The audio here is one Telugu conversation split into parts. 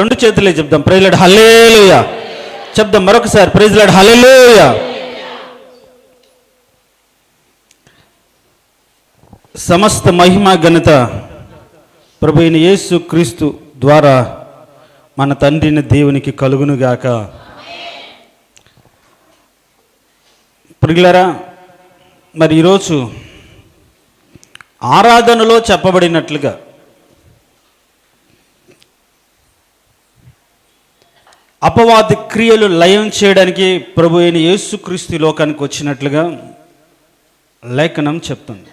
రెండు చేతులే చెప్దాం, ప్రైజ్ లార్డ్ హల్లెలూయా చెప్దాం. మరొకసారి ప్రైజ్ లార్డ్ హల్లెలూయా. సమస్త మహిమ ఘనత ప్రభు అయిన యేసు క్రీస్తు ద్వారా మన తండ్రిని దేవునికి కలుగునుగాక. ప్రియులారా, మరి ఈరోజు ఆరాధనలో చెప్పబడినట్లుగా అపవాది క్రియలు లయం చేయడానికి ప్రభు అయిన యేసుక్రీస్తు లోకానికి వచ్చినట్లుగా లేఖనం చెప్తుంది.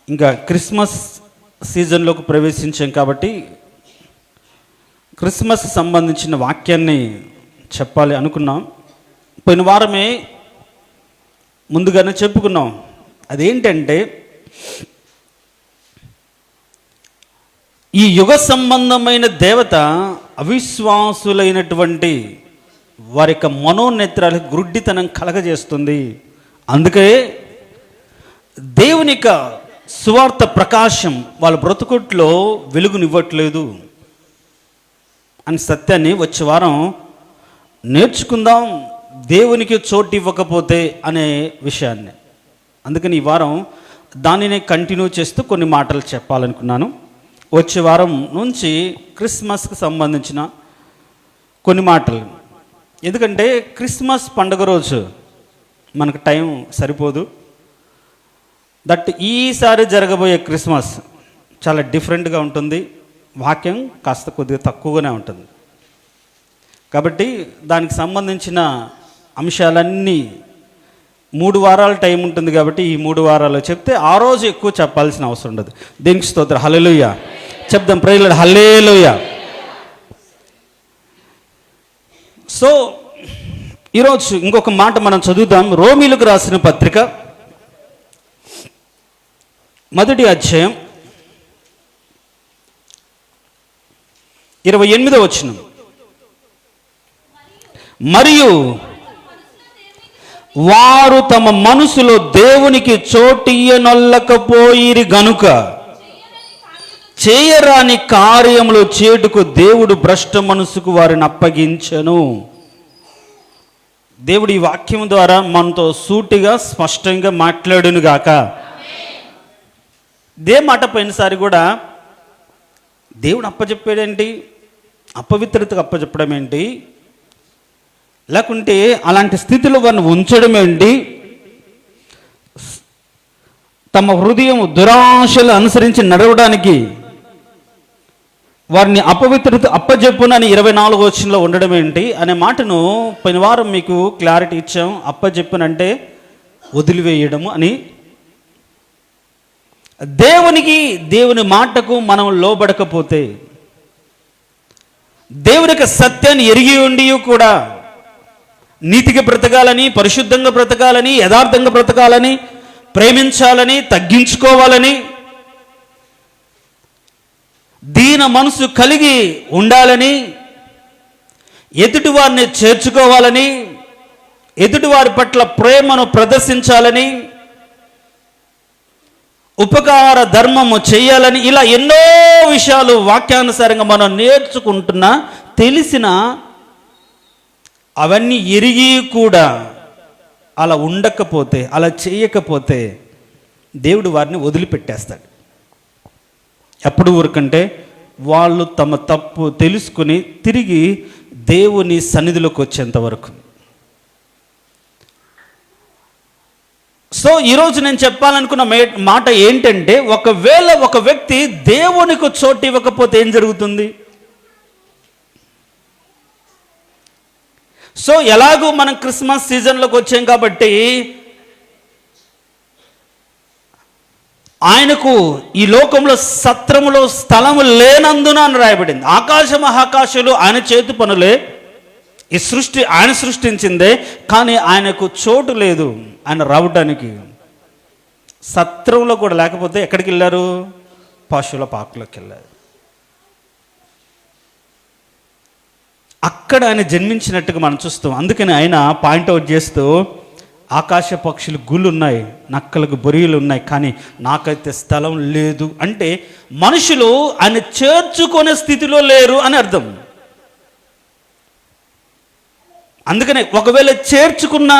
ఇంకా క్రిస్మస్ సీజన్లోకి ప్రవేశించాం కాబట్టి క్రిస్మస్కి సంబంధించిన వాక్యాన్ని చెప్పాలి అనుకున్నాం. పోయిన వారమే ముందుగానే చెప్పుకున్నాం. అదేంటంటే, ఈ యుగ సంబంధమైన దేవత అవిశ్వాసులైనటువంటి వారి యొక్క మనోనేత్రాలకు గుడ్డితనం కలగజేస్తుంది. అందుకే దేవుని యొక్క సువార్త ప్రకాశం వాళ్ళ బ్రతుకుట్లో వెలుగునివ్వట్లేదు అని సత్యాన్ని వచ్చే వారం నేర్చుకుందాం. దేవునికి చోటు ఇవ్వకపోతే అనే విషయాన్ని, అందుకని ఈ వారం దానిని కంటిన్యూ చేస్తూ కొన్ని మాటలు చెప్పాలనుకున్నాను. వచ్చే వారం నుంచి క్రిస్మస్కి సంబంధించిన కొన్ని మాటలు, ఎందుకంటే క్రిస్మస్ పండుగ రోజు మనకు టైం సరిపోదు. దట్ ఈసారి జరగబోయే క్రిస్మస్ చాలా డిఫరెంట్గా ఉంటుంది. వాక్యం కాస్త కొద్దిగా తక్కువగానే ఉంటుంది. కాబట్టి దానికి సంబంధించిన అంశాలన్నీ 3 వారాల టైం ఉంటుంది. కాబట్టి ఈ 3 వారాలు చెప్తే ఆ రోజు ఎక్కువ చెప్పాల్సిన అవసరం ఉండదు. దీనికి స్తోత్రం, హల్లెలూయా చెప్దాం, ప్రైజ్ లార్డ్ హల్లెలూయా. సో ఈరోజు ఇంకొక మాట మనం చదువుదాం. రోమీలకు రాసిన పత్రిక 1వ అధ్యాయం 28వ వచనం. మరియు వారు తమ మనసులో దేవునికి చోటియ్యనొల్లకపోయిరి గనుక చేయరాని కార్యములు చేటుకు దేవుడు భ్రష్ట మనసుకు వారిని అప్పగించెను. దేవుడు ఈ వాక్యం ద్వారా మనతో సూటిగా స్పష్టంగా మాట్లాడును గాక. ఇదే మాట పోయినసారి కూడా దేవుడు అప్పచెప్పాడేంటి, అపవిత్రతకు అప్పచెప్పడం ఏంటి, లేకుంటే అలాంటి స్థితిలో వారిని ఉంచడం ఏంటి, తమ హృదయం దురాశలు అనుసరించి నడవడానికి వారిని అపవిత్రత అప్పజెప్పునని 24వ వచనంలో ఉండడం ఏంటి అనే మాటను పోయిన వారం మీకు క్లారిటీ ఇచ్చాం. అప్పజెప్పునంటే వదిలివేయడము అని. దేవుని మాటకు మనం లోబడకపోతే, దేవుని యొక్క సత్యాన్ని ఎరిగి ఉండి కూడా నీతిగా బ్రతకాలని, పరిశుద్ధంగా బ్రతకాలని, యథార్థంగా బ్రతకాలని, ప్రేమించాలని, తగ్గించుకోవాలని, దీన మనసు కలిగి ఉండాలని, ఎదుటివారిని చేర్చుకోవాలని, ఎదుటివారి పట్ల ప్రేమను ప్రదర్శించాలని, ఉపకార ధర్మము చేయాలని, ఇలా ఎన్నో విషయాలు వాక్యానుసారంగా మనం నేర్చుకుంటున్నా తెలిసిన అవన్నీ ఎరిగి కూడా అలా ఉండకపోతే, అలా చేయకపోతే దేవుడు వారిని వదిలిపెట్టేస్తాడు. ఎప్పుడు ఊరికంటే వాళ్ళు తమ తప్పు తెలుసుకుని తిరిగి దేవుని సన్నిధిలోకి వచ్చేంత వరకు. సో ఈరోజు నేను చెప్పాలనుకున్న మాట ఏంటంటే, ఒకవేళ ఒక వ్యక్తి దేవునికి చోటు ఇవ్వకపోతే ఏం జరుగుతుంది? సో ఎలాగూ మనం క్రిస్మస్ సీజన్లోకి వచ్చాం కాబట్టి ఆయనకు ఈ లోకంలో సత్రములో స్థలము లేనందున అని రాయబడింది. ఆకాశ మహాకాశాలు ఆయన చేతి పనులే, ఈ సృష్టి ఆయన సృష్టించిందే, కానీ ఆయనకు చోటు లేదు ఆయన రావడానికి. సత్రంలో కూడా లేకపోతే ఎక్కడికి వెళ్ళారు? పశువుల పాకలోకి వెళ్ళారు. అక్కడ ఆయన జన్మించినట్టుగా మనం చూస్తాం. అందుకని ఆయన పాయింట్అవుట్ చేస్తూ ఆకాశ పక్షులు గుళ్ళు ఉన్నాయి, నక్కలకు బొరియలు ఉన్నాయి, కానీ నాకైతే స్థలం లేదు అంటే మనుషులు ఆయన చేర్చుకునే స్థితిలో లేరు అని అర్థం. అందుకనే ఒకవేళ చేర్చుకున్న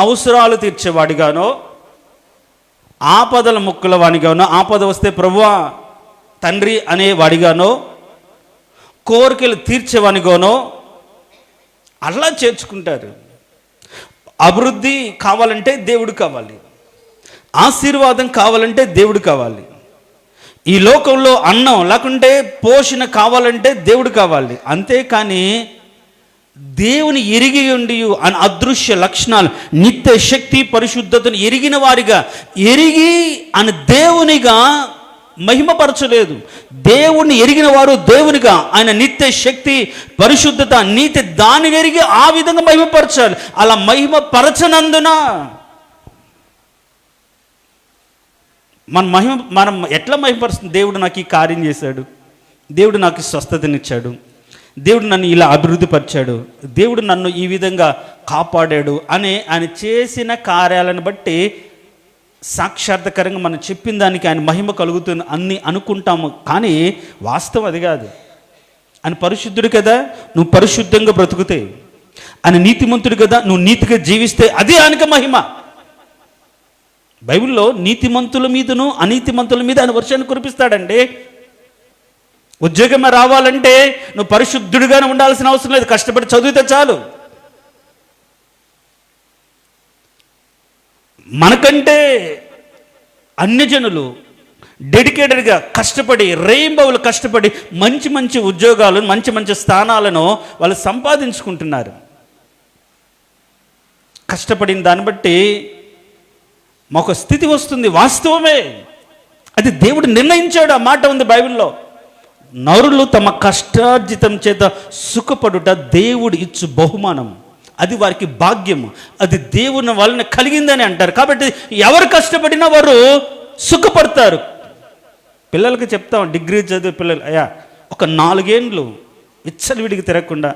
అవసరాలు తీర్చేవాడిగానో, ఆపదల ముక్కుల వాడిగానో, ఆపద వస్తే ప్రభువా తండ్రి అనే వాడిగానో, కోరికలు తీర్చేవానిగానో అలా చేర్చుకుంటారు. అభివృద్ధి కావాలంటే దేవుడు కావాలి, ఆశీర్వాదం కావాలంటే దేవుడు కావాలి, ఈ లోకంలో అన్నం లేకుంటే పోషణ కావాలంటే దేవుడు కావాలి. అంతేకాని దేవుని ఎరిగి ఉండి అని అదృశ్య లక్షణాలు, నిత్య శక్తి, పరిశుద్ధతను ఎరిగిన వారిగా ఎరిగి అని దేవునిగా మహిమపరచలేదు. దేవుణ్ణి ఎరిగిన వారు దేవునిగా, ఆయన నిత్య శక్తి, పరిశుద్ధత, నీతి దానిని ఎరిగి ఆ విధంగా మహిమపరచాలి. అలా మహిమపరచనందున మనం ఎట్లా మహిమపరుస్తుంది? దేవుడు నాకు ఈ కార్యం చేశాడు, దేవుడు నాకు స్వస్థతనిచ్చాడు, దేవుడు నన్ను ఇలా అభివృద్ధి పరిచాడు, దేవుడు నన్ను ఈ విధంగా కాపాడాడు అని ఆయన చేసిన కార్యాలను బట్టి సాక్షాత్కరంగా మనం చెప్పిన దానికి ఆయన మహిమ కలుగుతుంది అన్ని అనుకుంటాము. కానీ వాస్తవం అది కాదు. ఆయన పరిశుద్ధుడు కదా, నువ్వు పరిశుద్ధంగా బ్రతుకుతే, ఆయన నీతిమంతుడు కదా, నువ్వు నీతిగా జీవిస్తే అది ఆయనకి మహిమ. బైబిల్లో నీతిమంతుల మీదను అనీతిమంతుల మీద ఆయన వర్షాన్ని కురిపిస్తాడండి. ఉద్యోగం రావాలంటే నువ్వు పరిశుద్ధుడిగానే ఉండాల్సిన అవసరం లేదు, కష్టపడి చదివితే చాలు. మనకంటే అన్యజనులు డెడికేటెడ్గా కష్టపడి రెయిన్బోలు కష్టపడి మంచి మంచి ఉద్యోగాలు, మంచి మంచి స్థానాలను వాళ్ళు సంపాదించుకుంటున్నారు. కష్టపడిన దాన్ని బట్టి మాకు స్థితి వస్తుంది. వాస్తవమే, అది దేవుడు నిర్ణయించాడు. ఆ మాట ఉంది బైబిల్లో. నరులు తమ కష్టార్జితం చేత సుఖపడుట దేవుడు ఇచ్చు బహుమానం, అది వారికి భాగ్యము, అది దేవుని వలన కలిగిందని అంటారు. కాబట్టి ఎవరు కష్టపడినా వారు సుఖపడతారు. పిల్లలకి చెప్తాం, డిగ్రీ చదివే పిల్లలు, అయ్యా ఒక 4 ఏళ్ళు విచ్చలవిడికి తిరగకుండా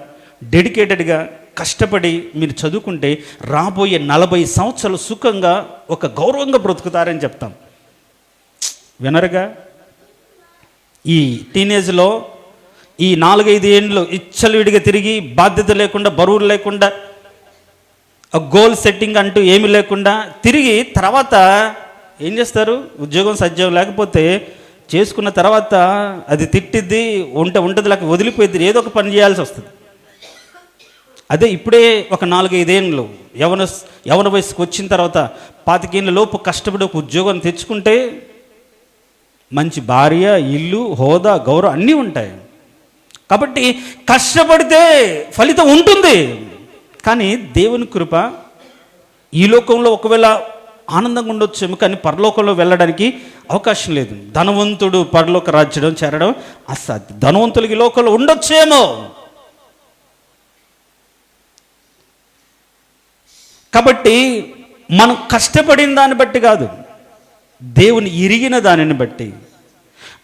డెడికేటెడ్గా కష్టపడి మీరు చదువుకుంటే రాబోయే 40 సంవత్సరాలు సుఖంగా ఒక గౌరవంగా బ్రతుకుతారని చెప్తాం. వినరుగా? ఈ టీనేజ్లో ఈ 4-5 ఏళ్ళు ఇచ్చలవిడిగా తిరిగి బాధ్యత లేకుండా, బరువులు లేకుండా, గోల్ సెట్టింగ్ అంటూ ఏమీ లేకుండా తిరిగి తర్వాత ఏం చేస్తారు? ఉద్యోగం సజ్జం లేకపోతే చేసుకున్న తర్వాత అది తిట్టిద్ది, ఉంటుంది లేక వదిలిపోయిద్ది, ఏదో ఒక పని చేయాల్సి వస్తుంది. అదే ఇప్పుడే ఒక 4-5 ఏళ్ళు యవన వయసుకు వచ్చిన తర్వాత 25 ఏళ్ళ లోపు కష్టపడి ఒక ఉద్యోగం తెచ్చుకుంటే మంచి భార్య, ఇల్లు, హోదా, గౌరవం అన్నీ ఉంటాయి. కాబట్టి కష్టపడితే ఫలితం ఉంటుంది. కానీ దేవుని కృప ఈ లోకంలో ఒకవేళ ఆనందంగా ఉండొచ్చేమో, కానీ పరలోకంలో వెళ్ళడానికి అవకాశం లేదు. ధనవంతుడు పరలోక రాజ్యం చేరడం అసాధ్యం. ధనవంతులకి లోకంలో ఉండొచ్చేమో, కాబట్టి మనం కష్టపడిన దాన్ని బట్టి కాదు, దేవుని ఎరిగిన దానిని బట్టి,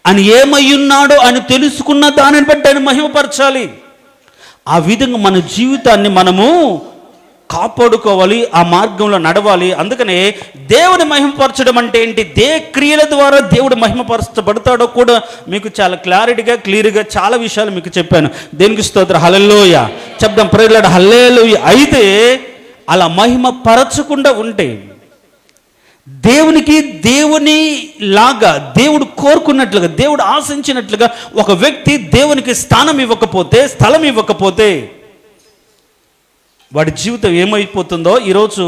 ఆయన ఏమయ్యున్నాడో అని తెలుసుకున్న దానిని బట్టి ఆయన మహిమపరచాలి. ఆ విధంగా మన జీవితాన్ని మనము కాపాడుకోవాలి, ఆ మార్గంలో నడవాలి. అందుకనే దేవుని మహిమపరచడం అంటే ఏంటి, క్రియల ద్వారా దేవుడు మహిమపరచబడతాడో కూడా మీకు చాలా క్లియర్గా చాలా విషయాలు మీకు చెప్పాను. దేనికి స్తోత్రం, హల్లెలూయా చెప్దాం, ప్రేయర్ లార్డ్, హల్లెలూయా. అయితే అలా మహిమ పరచకుండా ఉంటే, దేవుని లాగా దేవుడు కోరుకున్నట్లుగా, దేవుడు ఆశించినట్లుగా ఒక వ్యక్తి దేవునికి స్థలం ఇవ్వకపోతే వాడి జీవితం ఏమైపోతుందో ఈరోజు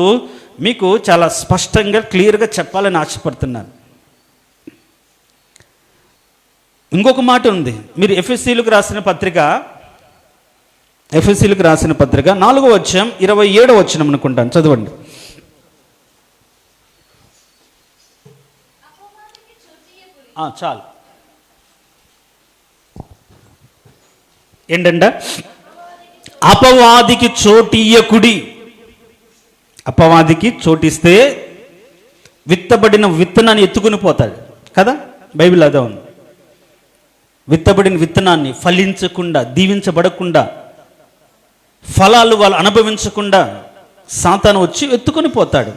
మీకు చాలా స్పష్టంగా క్లియర్గా చెప్పాలని ఆశపడుతున్నాను. ఇంకొక మాట ఉంది. మీరు ఎఫెసీలకు రాసిన పత్రిక 4వ అధ్యాయం 27వ వచనం అనుకుంటాను, చదవండి. చాలు. ఏంటంట? అపవాదికి చోటియ్యకుడి. అపవాదికి చోటిస్తే విత్తబడిన విత్తనాన్ని ఎత్తుకుని పోతాడు కదా, బైబిల్ అదే ఉంది. విత్తబడిన విత్తనాన్ని ఫలించకుండా, దీవించబడకుండా, ఫలాలు వాళ్ళు అనుభవించకుండా సాతాను వచ్చి ఎత్తుకొని పోతాడు.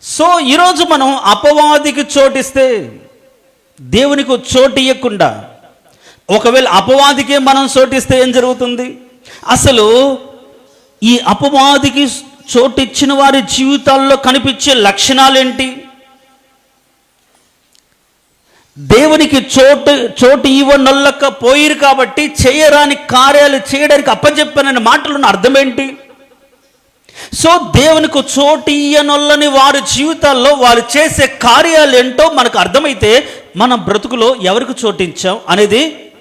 సో ఈరోజు మనం అపవాదికి చోటిస్తే, దేవునికి చోటు ఇవ్వకుండా ఒకవేళ అపవాదికే మనం చోటిస్తే ఏం జరుగుతుంది? అసలు ఈ అపవాదికి చోటు ఇచ్చిన వారి జీవితాల్లో కనిపించే లక్షణాలు ఏంటి? దేవునికి చోటు ఇవ్వనొల్లకపోయిరు కాబట్టి చేయరాని కార్యాలు చేయడానికి అప్పచెప్పాననే మాటలున్న అర్థం ఏంటి? సో దేవునికి చోటు ఇయ్యనొల్లని వారి జీవితాల్లో వారు చేసే కార్యాలు ఏంటో మనకు అర్థమైతే మన బ్రతుకులో ఎవరికి చోటించాం అనేది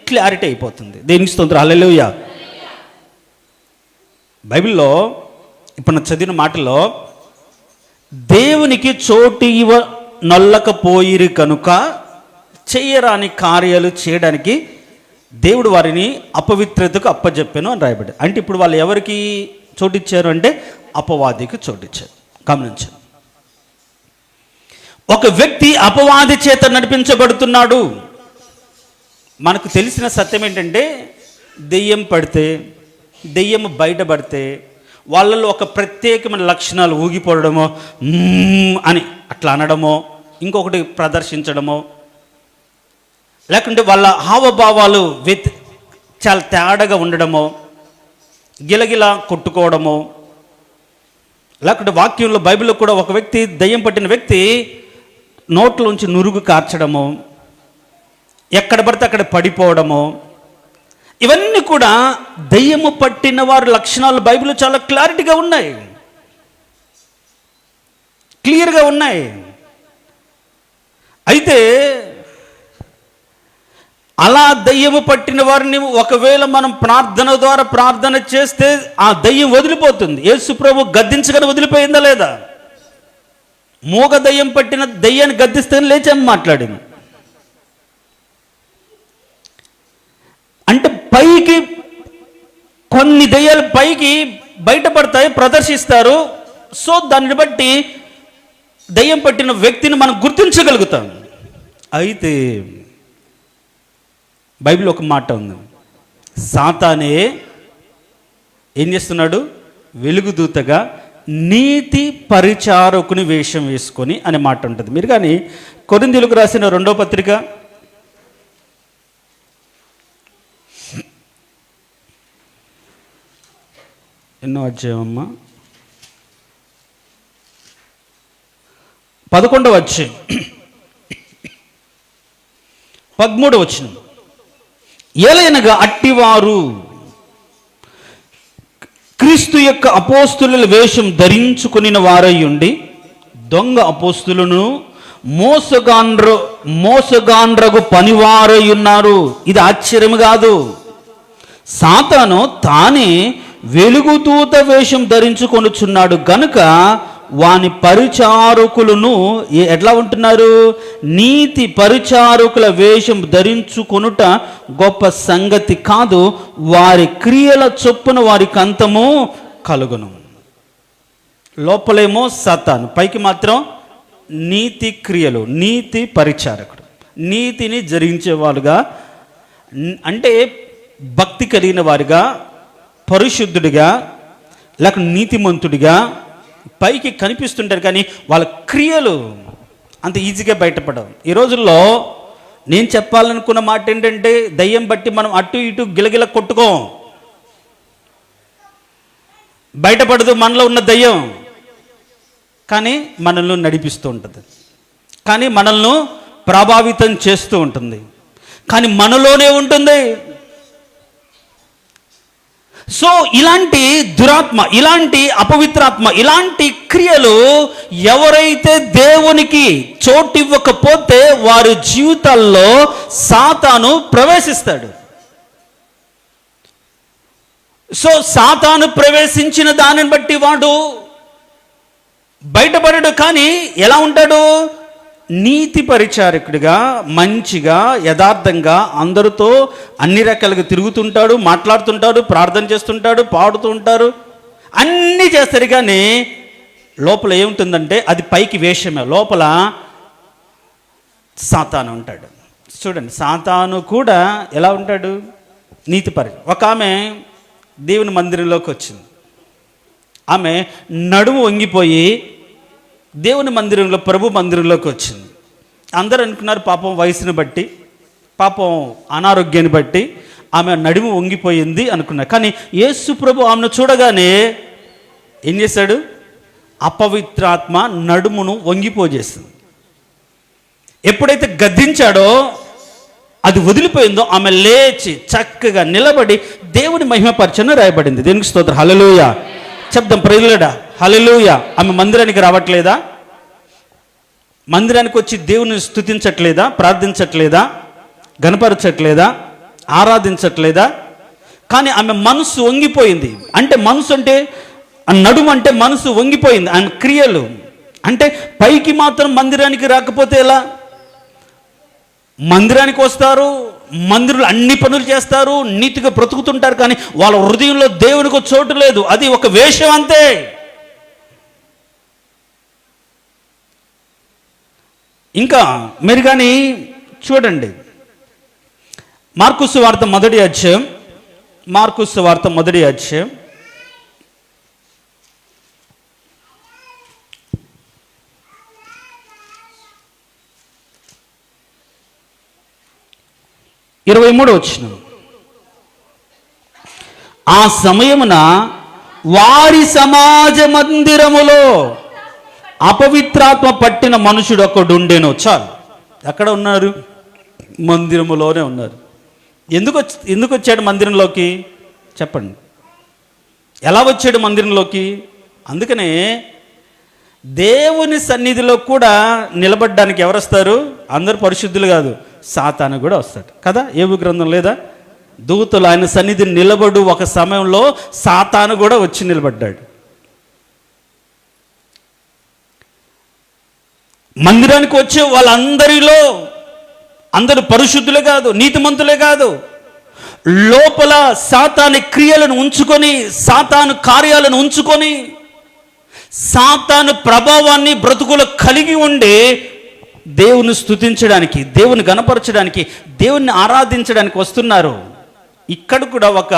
క్లారిటీ అయిపోతుంది. దేనికి స్తోత్రం, హల్లెలూయా. బైబిల్లో ఇప్పుడు నేను చదివిన మాటలో దేవునికి చోటు ఇవ్వనొల్లకపోయిరు కనుక చేయరాని కార్యాలు చేయడానికి దేవుడు వారిని అపవిత్రతకు అప్పచెప్పాను అని రాయబడి. అంటే ఇప్పుడు వాళ్ళు ఎవరికి చోటిచ్చారు అంటే అపవాదికి చోటిచ్చారు. గమనించండి, ఒక వ్యక్తి అపవాది చేత నడిపించబడుతున్నాడు. మనకు తెలిసిన సత్యం ఏంటంటే దెయ్యం పడితే, దెయ్యం బయటపడితే వాళ్ళలో ఒక ప్రత్యేకమైన లక్షణాలు ఊగిపోవడమో అని అట్లా అనడమో, ఇంకొకటి ప్రదర్శించడమో, లేకుంటే వాళ్ళ హావభావాలు చాలా తేడాగా ఉండడమో, గిలగిలా కొట్టుకోవడమో, లేకుంటే వాక్యంలో బైబిల్లో కూడా ఒక వ్యక్తి, దయ్యం పట్టిన వ్యక్తి నోట్లోంచి నురుగు కార్చడమో, ఎక్కడ పడితే అక్కడ పడిపోవడమో, ఇవన్నీ కూడా దయ్యము పట్టిన వారి లక్షణాలు బైబిల్లో చాలా క్లారిటీగా ఉన్నాయి, క్లియర్గా ఉన్నాయి. అయితే అలా దయ్యము పట్టిన వారిని ఒకవేళ మనం ప్రార్థన ద్వారా ప్రార్థన చేస్తే ఆ దయ్యం వదిలిపోతుంది. యేసు ప్రభు గద్దించగానే వదిలిపోయిందా లేదా? మూగ దయ్యం పట్టిన దయ్యాన్ని గద్దిస్తే లేచాము మాట్లాడింది. అంటే పైకి కొన్ని దయ్యాలు పైకి బయటపడతాయి, ప్రదర్శిస్తారు. సో దాన్ని బట్టి దయ్యం పట్టిన వ్యక్తిని మనం గుర్తించగలుగుతాం. అయితే బైబిల్ ఒక మాట ఉంది, సాతానే ఏం చేస్తున్నాడు? వెలుగుదూతగా నీతి పరిచారకుని వేషం వేసుకొని అనే మాట ఉంటుంది. మీరు కానీ కొరింథీయులకు రాసిన 2వ పత్రిక 8వ అధ్యాయం 11వ అధ్యాయం 13వ వచనం, ఏలైనగా అట్టివారు క్రీస్తు యొక్క అపోస్తుల వేషం ధరించుకుని వారై ఉండి దొంగ అపోస్తులను మోసగాండ్రగు పనివారై ఉన్నారు. ఇది ఆశ్చర్యం కాదు. సాతాను తానే వెలుగుదూత వేషం ధరించుకొనుచున్నాడు గనుక వాని పరిచారకులను ఎట్లా ఉంటున్నారు? నీతి పరిచారకుల వేషం ధరించుకొనుట గొప్ప సంగతి కాదు, వారి క్రియల చొప్పున వారికి అంతము కలుగును. లోపలేమో సాతాను, పైకి మాత్రం నీతి క్రియలు, నీతి పరిచారకుడు, నీతిని జరిగించేవాడుగా, అంటే భక్తి కలిగిన వారిగా, పరిశుద్ధుడిగా లేక నీతిమంతుడిగా పైకి కనిపిస్తుంటారు, కానీ వాళ్ళ క్రియలు అంత ఈజీగా బయటపడవు. ఈ రోజుల్లో నేను చెప్పాలనుకున్న మాట ఏంటంటే, దయ్యం బట్టి మనం అటు ఇటు గిలగిల కొట్టుకోం, బయటపడదు మనలో ఉన్న దయ్యం, కానీ మనల్ని నడిపిస్తూ ఉంటుంది, కానీ మనల్ని ప్రభావితం చేస్తూ ఉంటుంది, కానీ మనలోనే ఉంటుంది. సో ఇలాంటి దురాత్మ, ఇలాంటి అపవిత్రాత్మ, ఇలాంటి క్రియలు ఎవరైతే దేవునికి చోటు ఇవ్వకపోతే వారి జీవితాల్లో సాతాను ప్రవేశిస్తాడు. సో సాతాను ప్రవేశించిన దానిని బట్టి వాడు బయటపడడు, కానీ ఎలా ఉంటాడు? నీతి పరిచారకుడిగా, మంచిగా, యథార్థంగా అందరితో అన్ని రకాలుగా తిరుగుతుంటాడు, మాట్లాడుతుంటాడు, ప్రార్థన చేస్తుంటాడు, పాడుతూ ఉంటారు, అన్నీ చేస్తారు. కానీ లోపల ఏముంటుందంటే అది పైకి వేషమే, లోపల సాతాను ఉంటాడు. చూడండి, సాతాను కూడా ఎలా ఉంటాడు? నీతి ఒక ఆమె దేవుని మందిరంలోకి వచ్చింది. ఆమె నడుము వంగిపోయి దేవుని మందిరంలో, ప్రభు మందిరంలోకి వచ్చింది. అందరూ అనుకున్నారు పాపం వయసుని బట్టి, పాపం అనారోగ్యాన్ని బట్టి ఆమె నడుము వంగిపోయింది అనుకున్నారు. కానీ యేసు ప్రభు ఆమెను చూడగానే ఏం చేశాడు? అపవిత్రాత్మ నడుమును వంగిపోజేసింది. ఎప్పుడైతే గద్దించాడో అది వదిలిపోయిందో ఆమె లేచి చక్కగా నిలబడి దేవుని మహిమపరచను రాయబడింది. దేవునికి స్తోత్రం. హల్లెలూయా చెప్దాం. ప్రైజ్లాడా హల్లెలూయా. ఆమె మందిరానికి రావట్లేదా? మందిరానికి వచ్చి దేవుని స్తుతించట్లేదా? ప్రార్థించట్లేదా? గణపరచట్లేదా? ఆరాధించట్లేదా? కానీ ఆమె మనసు వంగిపోయింది. అంటే మనసు అంటే నడుము అంటే మనసు వంగిపోయింది. ఆమె క్రియలు అంటే పైకి మాత్రం మందిరానికి రాకపోతే ఎలా? మందిరానికి వస్తారు, మందిరంలో అన్ని పనులు చేస్తారు, నీతిగా బ్రతుకుతుంటారు, కానీ వాళ్ళ హృదయంలో దేవునికి చోటు లేదు. అది ఒక వేషం అంతే. ఇంకా మీరు కానీ చూడండి, మార్కు సువార్త మొదటి అధ్యాయం, మార్కు సువార్త మొదటి అధ్యాయం 23 వచనం. ఆ సమయమున వారి సమాజ మందిరములో అపవిత్రాత్మ పట్టిన మనుషుడు ఒకడుండెను. చాలు, ఎక్కడ ఉన్నారు? మందిరములోనే ఉన్నారు. ఎందుకు వచ్చాడు మందిరంలోకి చెప్పండి? ఎలా వచ్చాడు మందిరంలోకి? అందుకనే దేవుని సన్నిధిలో కూడా నిలబడడానికి ఎవరు వస్తారు? అందరు పరిశుద్ధులు కాదు, సాతాను కూడా వస్తాడు కదా. ఏబు గ్రంథం లేదా? దూతలు ఆయన సన్నిధిని నిలబడు ఒక సమయంలో సాతాను కూడా వచ్చి నిలబడ్డాడు. మందిరానికి వచ్చే వాళ్ళందరిలో అందరూ పరిశుద్ధులే కాదు, నీతిమంతులే కాదు, లోపల సాతాను క్రియలను ఉంచుకొని, సాతాను కార్యాలను ఉంచుకొని, సాతాను ప్రభావాన్ని బ్రతుకులో కలిగి ఉండి దేవుని స్తుతించడానికి, దేవుని గణపరచడానికి, దేవుని ఆరాధించడానికి వస్తున్నారు. ఇక్కడ కూడా ఒక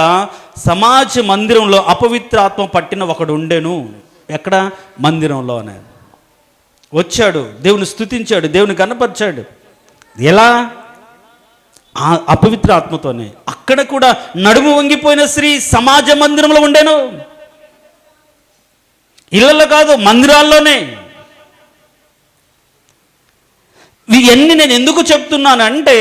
సమాజ మందిరంలో అపవిత్రాత్మ పట్టిన ఒకడు ఉండెను. ఎక్కడ? మందిరంలోనే వచ్చాడు, దేవుని స్తుతించాడు, దేవుని గణపరిచాడు. ఎలా? ఆ అపవిత్ర ఆత్మతోనే. అక్కడ కూడా నడుము వంగిపోయిన స్త్రీ సమాజ మందిరంలో ఉండేను. ఇళ్ళల్లో కాదు, మందిరాల్లోనే. ఇవన్నీ నేను ఎందుకు చెప్తున్నానంటే,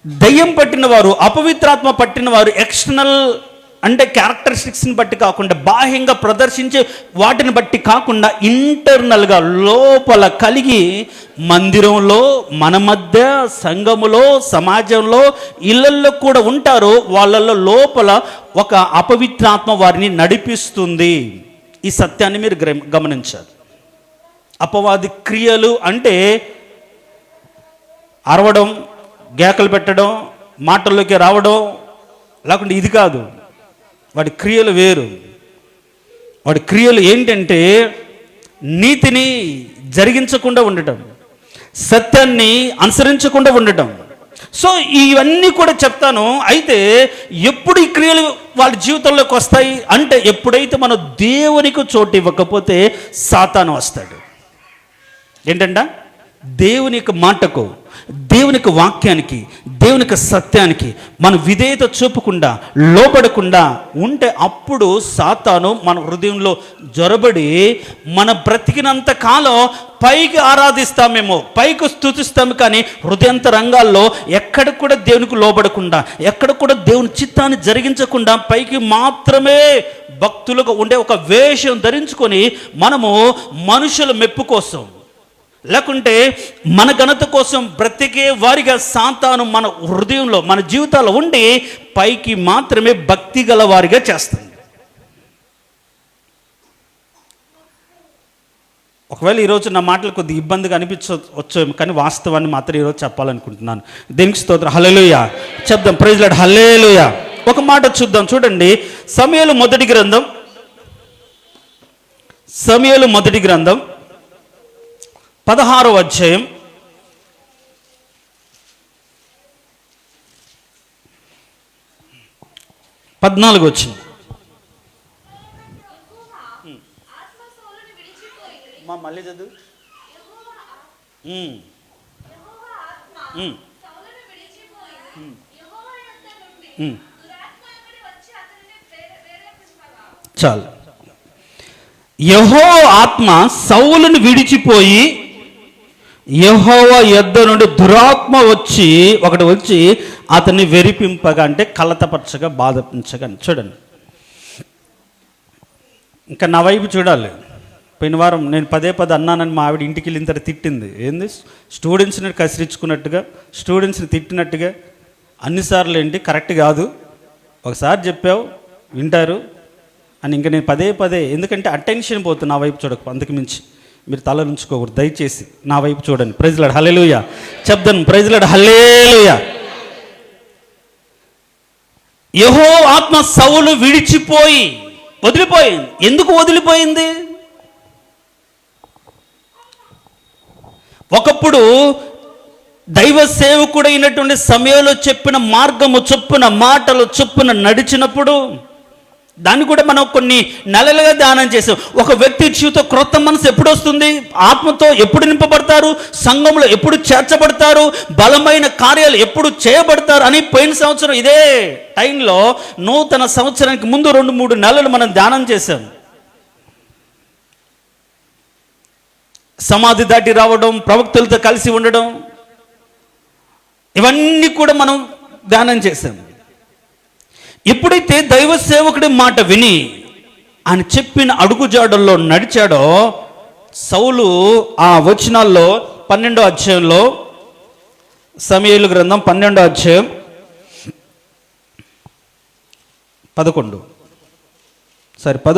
దయ్యం పట్టిన వారు, అపవిత్రాత్మ పట్టిన వారు ఎక్స్టర్నల్ అంటే క్యారెక్టరిస్టిక్స్ని బట్టి కాకుండా, బాహ్యంగా ప్రదర్శించే వాటిని బట్టి కాకుండా, ఇంటర్నల్గా లోపల కలిగి మందిరంలో, మన మధ్య, సంఘములో, సమాజంలో, ఇళ్ళల్లో కూడా ఉంటారు. వాళ్ళల్లో లోపల ఒక అపవిత్రాత్మ వారిని నడిపిస్తుంది. ఈ సత్యాన్ని మీరు గమనించాలి. అపవాది క్రియలు అంటే అరవడం, కేకలు పెట్టడం, మాటల్లోకి రావడం, లేకుంటే ఇది కాదు. వాడి క్రియలు వేరు. వాడి క్రియలు ఏంటంటే నీతిని జరిగించకుండా ఉండటం, సత్యాన్ని అనుసరించకుండా ఉండటం. సో ఇవన్నీ కూడా చెప్తాను. అయితే ఎప్పుడు ఈ క్రియలు వాళ్ళ జీవితంలోకి వస్తాయి అంటే, ఎప్పుడైతే మనం దేవునికి చోటు ఇవ్వకపోతే సాతాను వస్తాడు. ఏంటంట? దేవుని యొక్క మాటకు, దేవుని యొక్క వాక్యానికి, దేవుని యొక్క సత్యానికి మనం విధేయత చూపకుండా, లోపడకుండా ఉంటే అప్పుడు సాతాను మన హృదయంలో జొరబడి మన బ్రతికినంత కాలం పైకి ఆరాధిస్తామేమో, పైకి స్తుతిస్తాము, కానీ హృదయంత రంగాల్లో ఎక్కడ కూడా దేవునికి లోబడకుండా, ఎక్కడ కూడా దేవుని చిత్తాన్ని జరిగించకుండా, పైకి మాత్రమే భక్తులుగా ఉండే ఒక వేషం ధరించుకొని మనము మనుషుల మెప్పు కోసం, లేకుంటే మన ఘనత కోసం బ్రతికే వారిగా సాతాను మన హృదయంలో, మన జీవితాల్లో ఉండి పైకి మాత్రమే భక్తి గల వారిగా చేస్తుంది. ఒకవేళ ఈరోజు నా మాటలు కొద్దిగా ఇబ్బందిగా అనిపించవచ్చు, కానీ వాస్తవాన్ని మాత్రం ఈరోజు చెప్పాలనుకుంటున్నాను. దేనికి స్తోత్రం. హల్లెలూయా చెప్దాం. Praise lord. హల్లెలూయా. ఒక మాట చూద్దాం. చూడండి, సమూయేలు మొదటి గ్రంథం, సమూయేలు మొదటి గ్రంథం 16వ అధ్యాయం 14 వచ్చింది. చాలు. యెహోవా ఆత్మ సౌలును విడిచిపోయి యెహోవా యొద్ద నుండి దురాత్మ వచ్చి అతన్ని వెరిపింపగా, అంటే కలతపరచగా, బాధపించగా. చూడండి, ఇంకా నా వైపు చూడాలి. పోయిన వారం నేను పదే అన్నానని మా ఆవిడ ఇంటికి వెళ్ళిన తర్వాత తిట్టింది. ఏంది, స్టూడెంట్స్ని కసిరించుకున్నట్టుగా, స్టూడెంట్స్ని తిట్టినట్టుగా అన్నిసార్లు ఏంటి, కరెక్ట్ కాదు, ఒకసారి చెప్పావు వింటారు అని. ఇంకా నేను పదే ఎందుకంటే అటెన్షన్ పోతుంది, నా వైపు చూడకు. అందుకు మించి మీరు తల ఉంచుకోకూడదు, దయచేసి నా వైపు చూడండి. ప్రైజ్ లార్డ్, హల్లెలూయా చెప్తాను. ప్రైజ్ లార్డ్, హల్లెలూయా. యెహోవా ఆత్మ సౌలు విడిచిపోయి వదిలిపోయింది. ఎందుకు వదిలిపోయింది? ఒకప్పుడు దైవ సేవకుడైనటువంటి సమయంలో చెప్పిన మార్గము చొప్పున, మాటలు చొప్పున నడిచినప్పుడు, దాన్ని కూడా మనం కొన్ని నెలలుగా ధ్యానం చేసాం. ఒక వ్యక్తి జీవితం క్రొత్త మనసు ఎప్పుడు వస్తుంది? ఆత్మతో ఎప్పుడు నింపబడతారు? సంఘంలో ఎప్పుడు చేర్చబడతారు? బలమైన కార్యాలు ఎప్పుడు చేయబడతారు అని పోయిన సంవత్సరం ఇదే టైంలో, నూతన సంవత్సరానికి ముందు 2-3 నెలలు మనం ధ్యానం చేశాం. సమాధి దాటి రావడం, ప్రవక్తలతో కలిసి ఉండడం, ఇవన్నీ కూడా మనం ధ్యానం చేశాం. ఎప్పుడైతే దైవ సేవకుడి మాట విని ఆయన చెప్పిన అడుగుజాడల్లో నడిచాడో, సౌలు ఆ వచనాల్లో 12వ అధ్యాయంలో, సమూయేలు గ్రంథం 12వ అధ్యాయం 10వ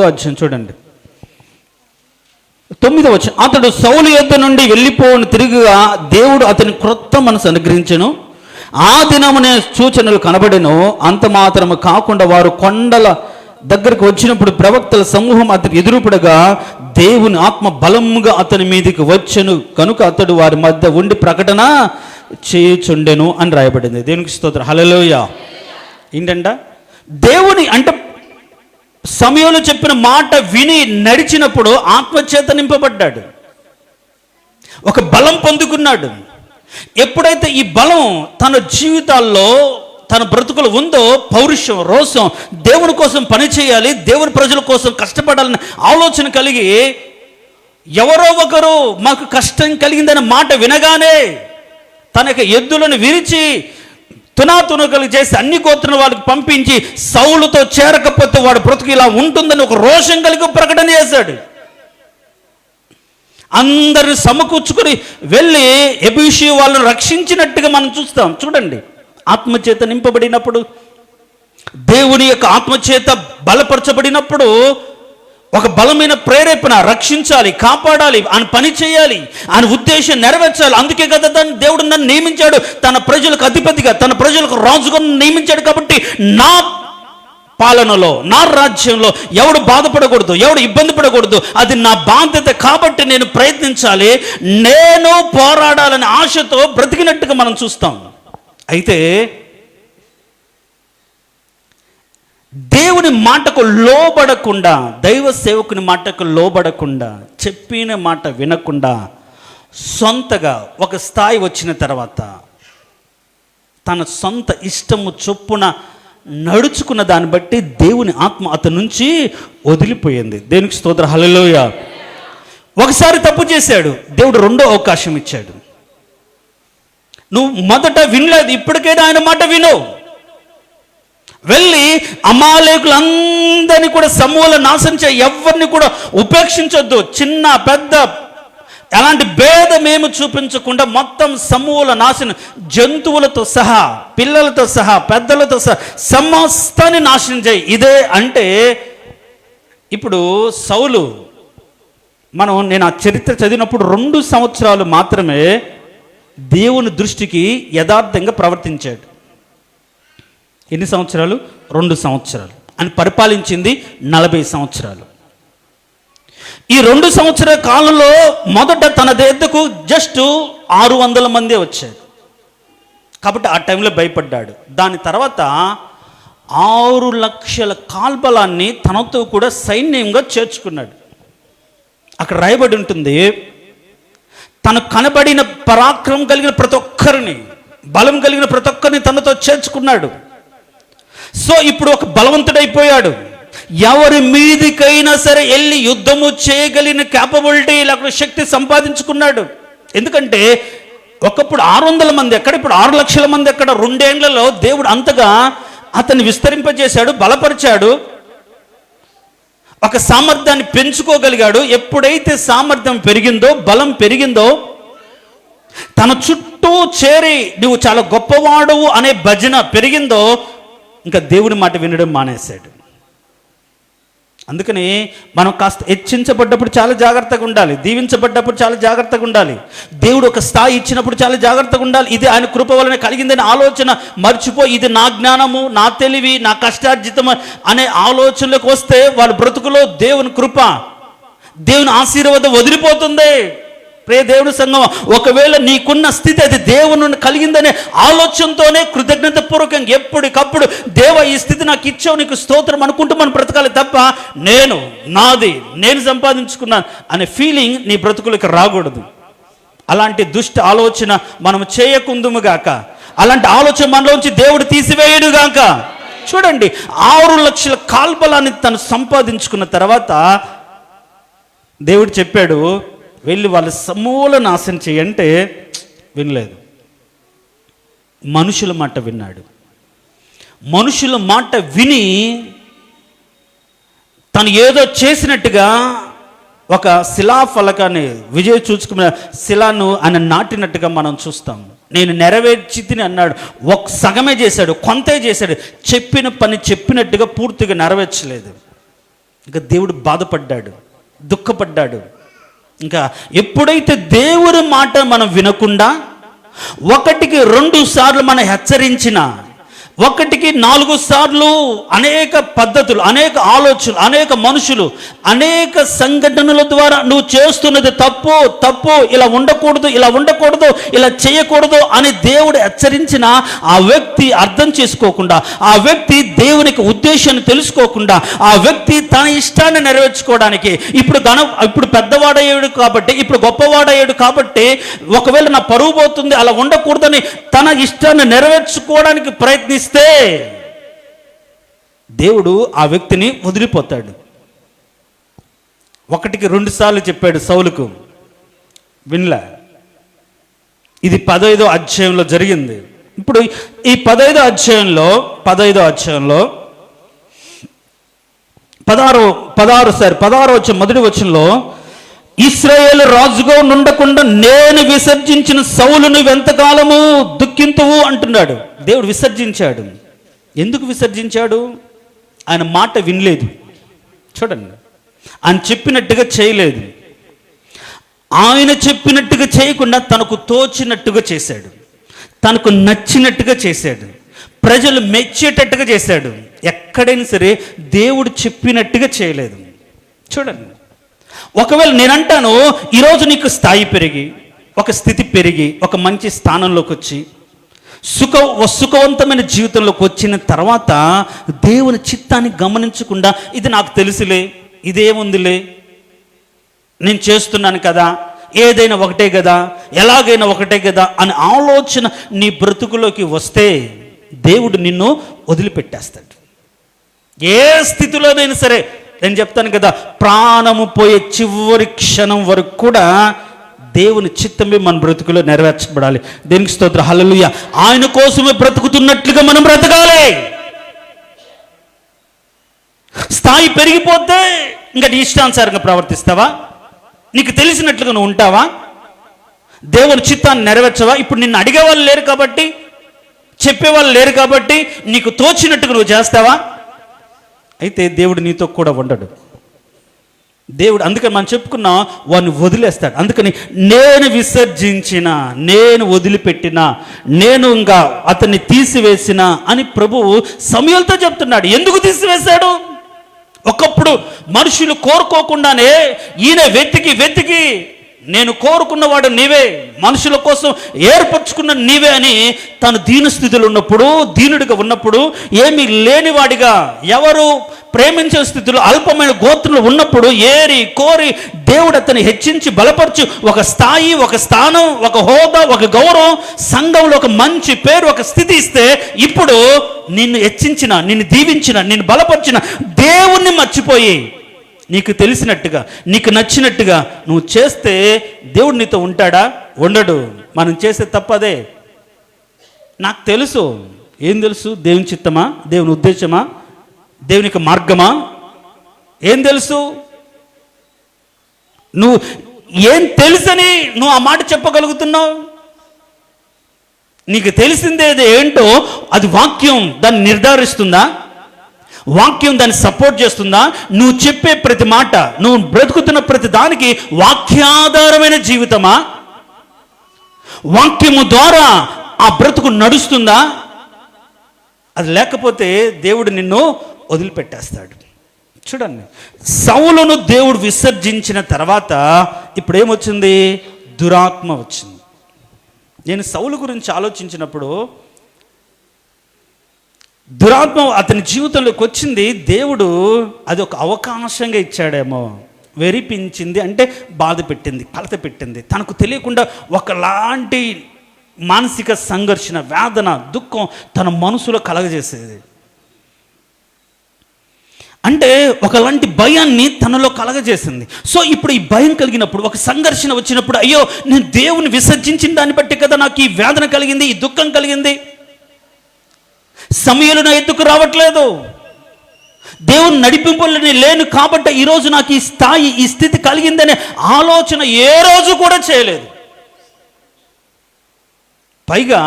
అధ్యాయం చూడండి, 9వ వచనం. అతడు సౌలు యొద్ద నుండి వెళ్ళిపోవను తిరుగుగా దేవుడు అతని క్రొత్త మనసు అనుగ్రహించెను. ఆ దినమునే సూచనలు కనబడెను. అంత మాత్రము కాకుండా వారు కొండల దగ్గరకు వచ్చినప్పుడు ప్రవక్తల సమూహం అతని ఎదురుపడగా దేవుని ఆత్మ బలముగా అతని మీదకి వచ్చెను కనుక అతడు వారి మధ్య ఉండి ప్రకటన చేయుచుండెను అని రాయబడింది. దేవునికి స్తోత్రం, హల్లెలూయా. ఏంటంట, దేవుని అంటే సమయంలో చెప్పిన మాట విని నడిచినప్పుడు ఆత్మచేత నింపబడ్డాడు, ఒక బలం పొందుకున్నాడు. ఎప్పుడైతే ఈ బలం తన జీవితాల్లో, తన బ్రతుకులు ఉందో, పౌరుషం, రోషం, దేవుని కోసం పని చేయాలి, దేవుని ప్రజల కోసం కష్టపడాలని ఆలోచన కలిగి, ఎవరో ఒకరు మాకు కష్టం కలిగిందనే మాట వినగానే తన యొక్క ఎద్దులను విరిచి తునాతునకలు చేసి అన్ని గోత్రం వాళ్ళకి పంపించి, సౌలుతో చేరకపోతే వాడు బ్రతుకు ఇలా ఉంటుందని ఒక రోషం కలిగి ప్రకటన చేశాడు. అందరిని సమకూర్చుకుని వెళ్ళి యెబూషీ వాళ్ళను రక్షించినట్టుగా మనం చూస్తాం. చూడండి, ఆత్మచేత నింపబడినప్పుడు, దేవుని యొక్క ఆత్మచేత బలపరచబడినప్పుడు ఒక బలమైన ప్రేరేపణ, రక్షించాలి, కాపాడాలి, ఆయన పని చేయాలి, ఆయన ఉద్దేశం నెరవేర్చాలి. అందుకే కదా దేవుడు నన్ను నియమించాడు, తన ప్రజలకు అధిపతిగా, తన ప్రజలకు రాజుగా నియమించాడు. కాబట్టి నా పాలనలో, నా రాజ్యంలో ఎవడు బాధపడకూడదు, ఎవడు ఇబ్బంది పడకూడదు, అది నా బాధ్యత. కాబట్టి నేను ప్రయత్నించాలి, నేను పోరాడాలని ఆశతో బ్రతికినట్టుగా మనం చూస్తాం. అయితే దేవుని మాటకు లోబడకుండా, దైవ సేవకుని మాటకు లోబడకుండా, చెప్పిన మాట వినకుండా, సొంతగా ఒక స్థాయి వచ్చిన తర్వాత తన సొంత ఇష్టము చొప్పున నడుచుకున్న దాన్ని బట్టి దేవుని ఆత్మ అతని నుంచి వదిలిపోయింది. దేవునికి స్తోత్రం, హల్లెలూయా. ఒకసారి తప్పు చేశాడు, దేవుడు రెండో అవకాశం ఇచ్చాడు. నువ్వు మొదట వినలేదు, ఇప్పటికైనా ఆయన మాట విను. వెళ్ళి అమాలేకులందరినీ కూడా సమూల నాశనం చేయి, ఎవరిని కూడా ఉపేక్షించొద్దు. చిన్న పెద్ద అలాంటి భేదమేమి చూపించకుండా మొత్తం సమూల నాశనం, జంతువులతో సహా, పిల్లలతో సహా, పెద్దలతో సహా సమస్తాన్ని నాశనం చేయి. ఇదే అంటే ఇప్పుడు సౌలు, నేను ఆ చరిత్ర చదివినప్పుడు 2 సంవత్సరాలు మాత్రమే దేవుని దృష్టికి యథార్థంగా ప్రవర్తించాడు. ఎన్ని సంవత్సరాలు? 2 సంవత్సరాలు. అని పరిపాలించింది 40 సంవత్సరాలు. ఈ 2 సంవత్సరాల కాలంలో మొదట తన దగ్గరకు జస్ట్ 600 మందే వచ్చారు. కాబట్టి ఆ టైంలో భయపడ్డాడు. దాని తర్వాత 6 లక్షల కాల్బలాన్ని తనతో కూడా సైన్యంగా చేర్చుకున్నాడు. అక్కడ రాయబడి ఉంటుంది, తను కనబడిన పరాక్రమం కలిగిన ప్రతి ఒక్కరిని, బలం కలిగిన ప్రతి ఒక్కరిని తనతో చేర్చుకున్నాడు. సో ఇప్పుడు ఒక బలవంతుడైపోయాడు. ఎవరి మీదికైనా సరే వెళ్ళి యుద్ధము చేయగలిగిన క్యాపబిలిటీ లేకపోతే శక్తి సంపాదించుకున్నాడు. ఎందుకంటే ఒకప్పుడు 600 మంది ఎక్కడ, ఇప్పుడు 6 లక్షల మంది ఎక్కడ. 2 ఏళ్లలో దేవుడు అంతగా అతన్ని విస్తరింపజేశాడు, బలపరిచాడు, ఒక సామర్థ్యాన్ని పెంచుకోగలిగాడు. ఎప్పుడైతే సామర్థ్యం పెరిగిందో, బలం పెరిగిందో, తన చుట్టూ చేరి నువ్వు చాలా గొప్పవాడవు అనే భజన పెరిగిందో, ఇంకా దేవుడి మాట వినడం మానేశాడు. అందుకని మనం కాస్త హెచ్చించబడ్డప్పుడు చాలా జాగ్రత్తగా ఉండాలి, దీవించబడ్డప్పుడు చాలా జాగ్రత్తగా ఉండాలి, దేవుడు ఒక స్థాయి ఇచ్చినప్పుడు చాలా జాగ్రత్తగా ఉండాలి. ఇది ఆయన కృప వలన కలిగిందని ఆలోచన మర్చిపోయి ఇది నా జ్ఞానము, నా తెలివి, నా కష్టార్జితం అనే ఆలోచనలకు వస్తే వాళ్ళ బ్రతుకులో దేవుని కృప, దేవుని ఆశీర్వాదం వదిలిపోతుంది. ప్రియ దేవుడి సంఘం, ఒకవేళ నీకున్న స్థితి అది దేవుని కలిగిందనే ఆలోచనతోనే కృతజ్ఞతాపూర్వకంగా ఎప్పటికప్పుడు దేవ ఈ స్థితి నాకు ఇచ్చావు, నీకు స్తోత్రం అనుకుంటూ మనం బ్రతకాలి తప్ప నేను, నాది, నేను సంపాదించుకున్నాను అనే ఫీలింగ్ నీ బ్రతుకులకు రాకూడదు. అలాంటి దుష్ట ఆలోచన మనం చేయకుందుముగాక. అలాంటి ఆలోచన మనలోంచి దేవుడు తీసివేయడుగాక. చూడండి, 6 లక్షల కాల్బలాన్ని తను సంపాదించుకున్న తర్వాత దేవుడు చెప్పాడు, వెళ్ళి వాళ్ళ సమూల నాశనం చేయంటే వినలేదు. మనుషుల మాట విన్నాడు. మనుషుల మాట విని తను ఏదో చేసినట్టుగా ఒక శిలాఫలకాన్ని, విజయ చూసుకున్న శిలాను ఆయన నాటినట్టుగా మనం చూస్తాం. నేను నెరవేర్చి తిని అన్నాడు, సగమే చేశాడు, కొంతే చేశాడు, చెప్పిన పని చెప్పినట్టుగా పూర్తిగా నెరవేర్చలేదు. ఇంకా దేవుడు బాధపడ్డాడు, దుఃఖపడ్డాడు. ఇంకా ఎప్పుడైతే దేవుని మాట మనం వినకుండా 1కి 2 సార్లు మనం హెచ్చరించిన, 1కి 4 సార్లు అనేక పద్ధతులు, అనేక ఆలోచనలు, అనేక మనుషులు, అనేక సంఘటనల ద్వారా నువ్వు చేస్తున్నది తప్పు తప్పు, ఇలా ఉండకూడదు, ఇలా ఉండకూడదు, ఇలా చేయకూడదు అని దేవుడు హెచ్చరించిన ఆ వ్యక్తి అర్థం చేసుకోకుండా, ఆ వ్యక్తి దేవునికి ఉద్దేశాన్ని తెలుసుకోకుండా, ఆ వ్యక్తి తన ఇష్టాన్ని నెరవేర్చుకోవడానికి ఇప్పుడు పెద్దవాడయ్యాడు కాబట్టి, ఇప్పుడు గొప్పవాడయ్యాడు కాబట్టి, ఒకవేళ నా పరువు పోతుంది అలా ఉండకూడదని తన ఇష్టాన్ని నెరవేర్చుకోవడానికి ప్రయత్నిస్తే దేవుడు ఆ వ్యక్తిని వదిలిపోతాడు. 1కి 2 సార్లు చెప్పాడు సౌలుకు, వినలే. ఇది 15వ అధ్యాయంలో జరిగింది. ఇప్పుడు ఈ 15వ అధ్యాయంలో 16 వచ్చే మొదటి వచనంలో, ఇశ్రాయేలు రాజుగా నుండకుండా నేను విసర్జించిన సౌలును ఎంతకాలము దుఃఖింతువు అంటున్నాడు. దేవుడు విసర్జించాడు. ఎందుకు విసర్జించాడు? ఆయన మాట వినలేదు. చూడండి, ఆయన చెప్పినట్టుగా చేయలేదు. ఆయన చెప్పినట్టుగా చేయకుండా తనకు తోచినట్టుగా చేశాడు, తనకు నచ్చినట్టుగా చేశాడు, ప్రజలు మెచ్చేటట్టుగా చేశాడు. ఎక్కడైనా సరే దేవుడు చెప్పినట్టుగా చేయలేదు. చూడండి, ఒకవేళ నేనంటాను ఈరోజు నీకు స్థాయి పెరిగి, ఒక స్థితి పెరిగి, ఒక మంచి స్థానంలోకి వచ్చి సుఖవంతమైన జీవితంలోకి వచ్చిన తర్వాత దేవుని చిత్తాన్ని గమనించకుండా ఇది నాకు తెలుసులే, ఇదేముందిలే, నేను చేస్తున్నాను కదా, ఏదైనా ఒకటే కదా, ఎలాగైనా ఒకటే కదా అని ఆలోచన నీ బ్రతుకులోకి వస్తే దేవుడు నిన్ను వదిలిపెట్టేస్తాడు. ఏ స్థితిలోనైనా సరే, నేను చెప్తాను కదా, ప్రాణము పోయే చివరి క్షణం వరకు కూడా దేవుని చిత్తమే మన బ్రతుకులో నెరవేర్చబడాలి. దేనికి స్తోత్రం, హల్లెలూయా. ఆయన కోసమే బ్రతుకుతున్నట్లుగా మనం బ్రతకాలి. స్థాయి పెరిగిపోతే ఇంకా నీ ఇష్టానుసారంగా ప్రవర్తిస్తావా? నీకు తెలిసినట్లుగా నువ్వు ఉంటావా? దేవుని చిత్తాన్ని నెరవేర్చవా? ఇప్పుడు నిన్ను అడిగేవాళ్ళు లేరు కాబట్టి, చెప్పేవాళ్ళు లేరు కాబట్టి నీకు తోచినట్టుగా నువ్వు చేస్తావా? అయితే దేవుడు నీతో కూడా ఉండడు. దేవుడు అందుకని మనం చెప్పుకున్నా వాడిని వదిలేస్తాడు. అందుకని నేను విసర్జించిన, నేను వదిలిపెట్టిన, నేను ఇంకా అతన్ని తీసివేసిన అని ప్రభువు సమూయేలుతో చెప్తున్నాడు. ఎందుకు తీసివేశాడు? ఒకప్పుడు మనుషులు కోరుకోకుండానే ఈయన వెతికి నేను కోరుకున్నవాడు నీవే, మనుషుల కోసం ఏర్పరచుకున్న నీవే అని తను దీనస్థితిలో ఉన్నప్పుడు, దీనుడిగా ఉన్నప్పుడు, ఏమీ లేనివాడిగా, ఎవరు ప్రేమించే స్థితిలో అల్పమైన గోత్రంలో ఉన్నప్పుడు ఏరి కోరి దేవుడు అతన్ని హెచ్చించి బలపరచు ఒక స్థాయి, ఒక స్థానం, ఒక హోదా, ఒక గౌరవం, సంఘంలో ఒక మంచి పేరు, ఒక స్థితి ఇస్తే ఇప్పుడు నిన్ను హెచ్చించిన, నిన్ను దీవించిన, నిన్ను బలపరిచిన దేవుణ్ణి మర్చిపోయి నీకు తెలిసినట్టుగా, నీకు నచ్చినట్టుగా నువ్వు చేస్తే దేవుడు నీతో ఉంటాడా? ఉండడు. మనం చేసే తప్పదే. నాకు తెలుసు. ఏం తెలుసు? దేవుని చిత్తమా, దేవుని ఉద్దేశమా, దేవునికి మార్గమా, ఏం తెలుసు? నువ్వు ఏం తెలుసని నువ్వు ఆ మాట చెప్పగలుగుతున్నావు? నీకు తెలిసిందేది ఏంటో అది వాక్యం దాన్ని నిర్ధారిస్తుందా? వాక్యం దాన్ని సపోర్ట్ చేస్తుందా? నువ్వు చెప్పే ప్రతి మాట, నువ్వు బ్రతుకుతున్న ప్రతి దానికి వాక్యాధారమైన జీవితమా? వాక్యము ద్వారా ఆ బ్రతుకు నడుస్తుందా? అది లేకపోతే దేవుడు నిన్ను వదిలిపెట్టేస్తాడు. చూడండి, సౌలును దేవుడు విసర్జించిన తర్వాత ఇప్పుడు ఏమొచ్చింది? దురాత్మ వచ్చింది. నేను సౌలు గురించి ఆలోచించినప్పుడు దురాత్మ అతని జీవితంలోకి వచ్చింది. దేవుడు అది ఒక అవకాశంగా ఇచ్చాడేమో. వెరిపించింది అంటే బాధ పెట్టింది, కలత పెట్టింది, తనకు తెలియకుండా ఒకలాంటి మానసిక సంఘర్షణ, వేదన, దుఃఖం తన మనసులో కలగజేసేది. అంటే ఒకలాంటి భయాన్ని తనలో కలగజేసింది. సో ఇప్పుడు ఈ భయం కలిగినప్పుడు, ఒక సంఘర్షణ వచ్చినప్పుడు, అయ్యో నేను దేవుని విసర్జించిన దాన్ని బట్టి కదా నాకు ఈ వేదన కలిగింది, ఈ దుఃఖం కలిగింది. సమయంలో నా ఎత్తుకు రావట్లేదు, దేవుని నడిపింపులు నేను లేను కాబట్టి ఈరోజు నాకు ఈ స్థాయి, ఈ స్థితి కలిగిందనే ఆలోచన ఏ రోజు కూడా చేయలేదు. పైగా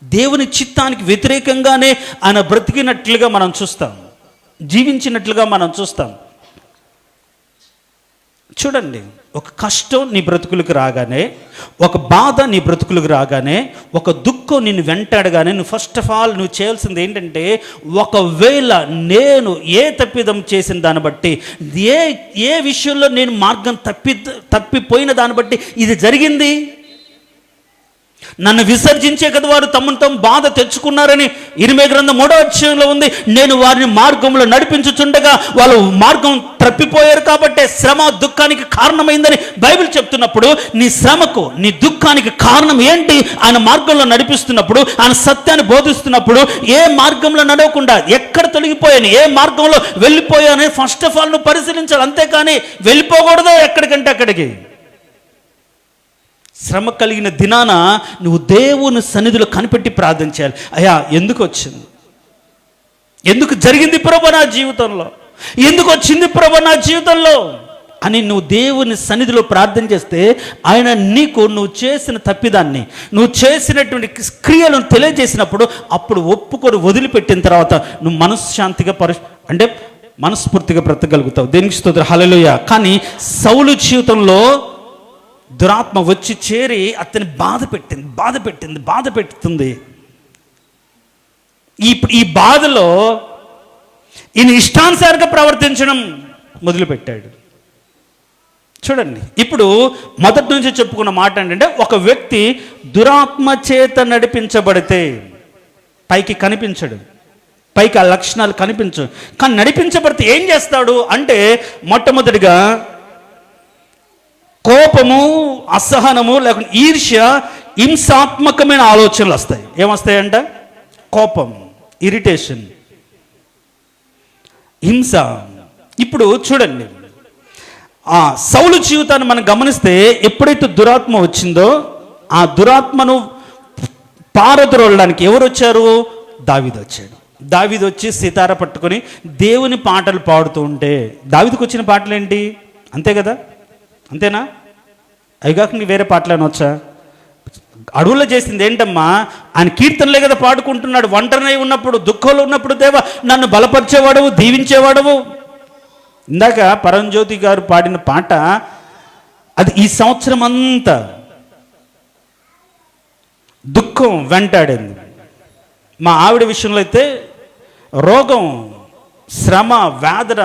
దేవుని చిత్తానికి వ్యతిరేకంగానే ఆయన బ్రతికినట్లుగా మనం చూస్తాం, జీవించినట్లుగా మనం చూస్తాం. చూడండి, ఒక కష్టం నీ బ్రతుకులకు రాగానే, ఒక బాధ నీ బ్రతుకులకు రాగానే, ఒక దుఃఖం నిన్ను వెంటాడగానే నువ్వు ఫస్ట్ ఆఫ్ ఆల్ నువ్వు చేయాల్సింది ఏంటంటే, ఒకవేళ నేను ఏ తప్పిదం చేసిన దాన్ని బట్టి, ఏ విషయంలో నేను మార్గం తప్పిపోయిన దాన్ని బట్టి ఇది జరిగింది, నన్ను విసర్జించే కదా వారు తమను తాము బాధ తెచ్చుకున్నారని ఇర్మీయా గ్రంథం 3వ అధ్యాయంలో ఉంది. నేను వారిని మార్గంలో నడిపించుచుండగా వాళ్ళు మార్గం తప్పిపోయారు కాబట్టి శ్రమ దుఃఖానికి కారణమైందని బైబిల్ చెప్తున్నప్పుడు, నీ శ్రమకు, నీ దుఃఖానికి కారణం ఏంటి? ఆయన మార్గంలో నడిపిస్తున్నప్పుడు, ఆయన సత్యాన్ని బోధిస్తున్నప్పుడు ఏ మార్గంలో నడవకుండా ఎక్కడ తొలగిపోయాను, ఏ మార్గంలో వెళ్ళిపోయాను ఫస్ట్ ఆఫ్ ఆల్ నువ్వు పరిశీలించాలి. అంతేకాని వెళ్ళిపోకూడదు ఎక్కడికంటే అక్కడికి. శ్రమ కలిగిన దినాన నువ్వు దేవుని సన్నిధిలో కనిపెట్టి ప్రార్థన చేయాలి. అయ్యా ఎందుకు వచ్చింది, ఎందుకు జరిగింది ప్రభు నా జీవితంలో, ఎందుకు వచ్చింది ప్రభు నా జీవితంలో అని నువ్వు దేవుని సన్నిధిలో ప్రార్థన చేస్తే ఆయన నీకు నువ్వు చేసిన తప్పిదాన్ని, నువ్వు చేసినటువంటి క్రియలను తెలియజేసినప్పుడు అప్పుడు ఒప్పుకొని వదిలిపెట్టిన తర్వాత నువ్వు మనశ్శాంతిగా అంటే మనస్ఫూర్తిగా బ్రతకగలుగుతావు. దేనికి స్తోత్రం, హల్లెలూయా. కానీ సౌలు జీవితంలో దురాత్మ వచ్చి చేరి అతన్ని బాధ పెడుతుంది. ఈ బాధలో ఈయన ఇష్టానుసారంగా ప్రవర్తించడం మొదలుపెట్టాడు. చూడండి, ఇప్పుడు మొదటి నుంచి చెప్పుకున్న మాట ఏంటంటే, ఒక వ్యక్తి దురాత్మ చేత నడిపించబడితే పైకి కనిపించడు, పైకి ఆ లక్షణాలు కనిపించవు, కానీ నడిపించబడితే ఏం చేస్తాడు అంటే, మొట్టమొదటిగా కోపము, అసహనము, లేకుంటే ఈర్ష్య, హింసాత్మకమైన ఆలోచనలు వస్తాయి. ఏమొస్తాయంట? కోపం, ఇరిటేషన్, హింస. ఇప్పుడు చూడండి, ఆ సౌలు జీవితాన్ని మనం గమనిస్తే ఎప్పుడైతే దురాత్మ వచ్చిందో ఆ దురాత్మను పారద్రోలడానికి ఎవరు వచ్చారు? దావీదు వచ్చాడు. దావీదు వచ్చి సితార పట్టుకొని దేవుని పాటలు పాడుతూ ఉంటే, దావీదుకు వచ్చిన పాటలు ఏంటి? అంతే కదా, అంతేనా? అవి కాక నీ వేరే పాటలు వచ్చా? అడవుల్లో చేసింది ఏంటమ్మా? ఆయన కీర్తనలే కదా పాడుకుంటున్నాడు. ఒంటరినై ఉన్నప్పుడు, దుఃఖంలో ఉన్నప్పుడు, దేవా నన్ను బలపరిచేవాడవు, దీవించేవాడవు. ఇందాక పరంజ్యోతి గారు పాడిన పాట అది ఈ సంవత్సరం అంతా దుఃఖం వెంటాడింది. మా ఆవిడ విషయంలో అయితే రోగం, శ్రమ, వేదన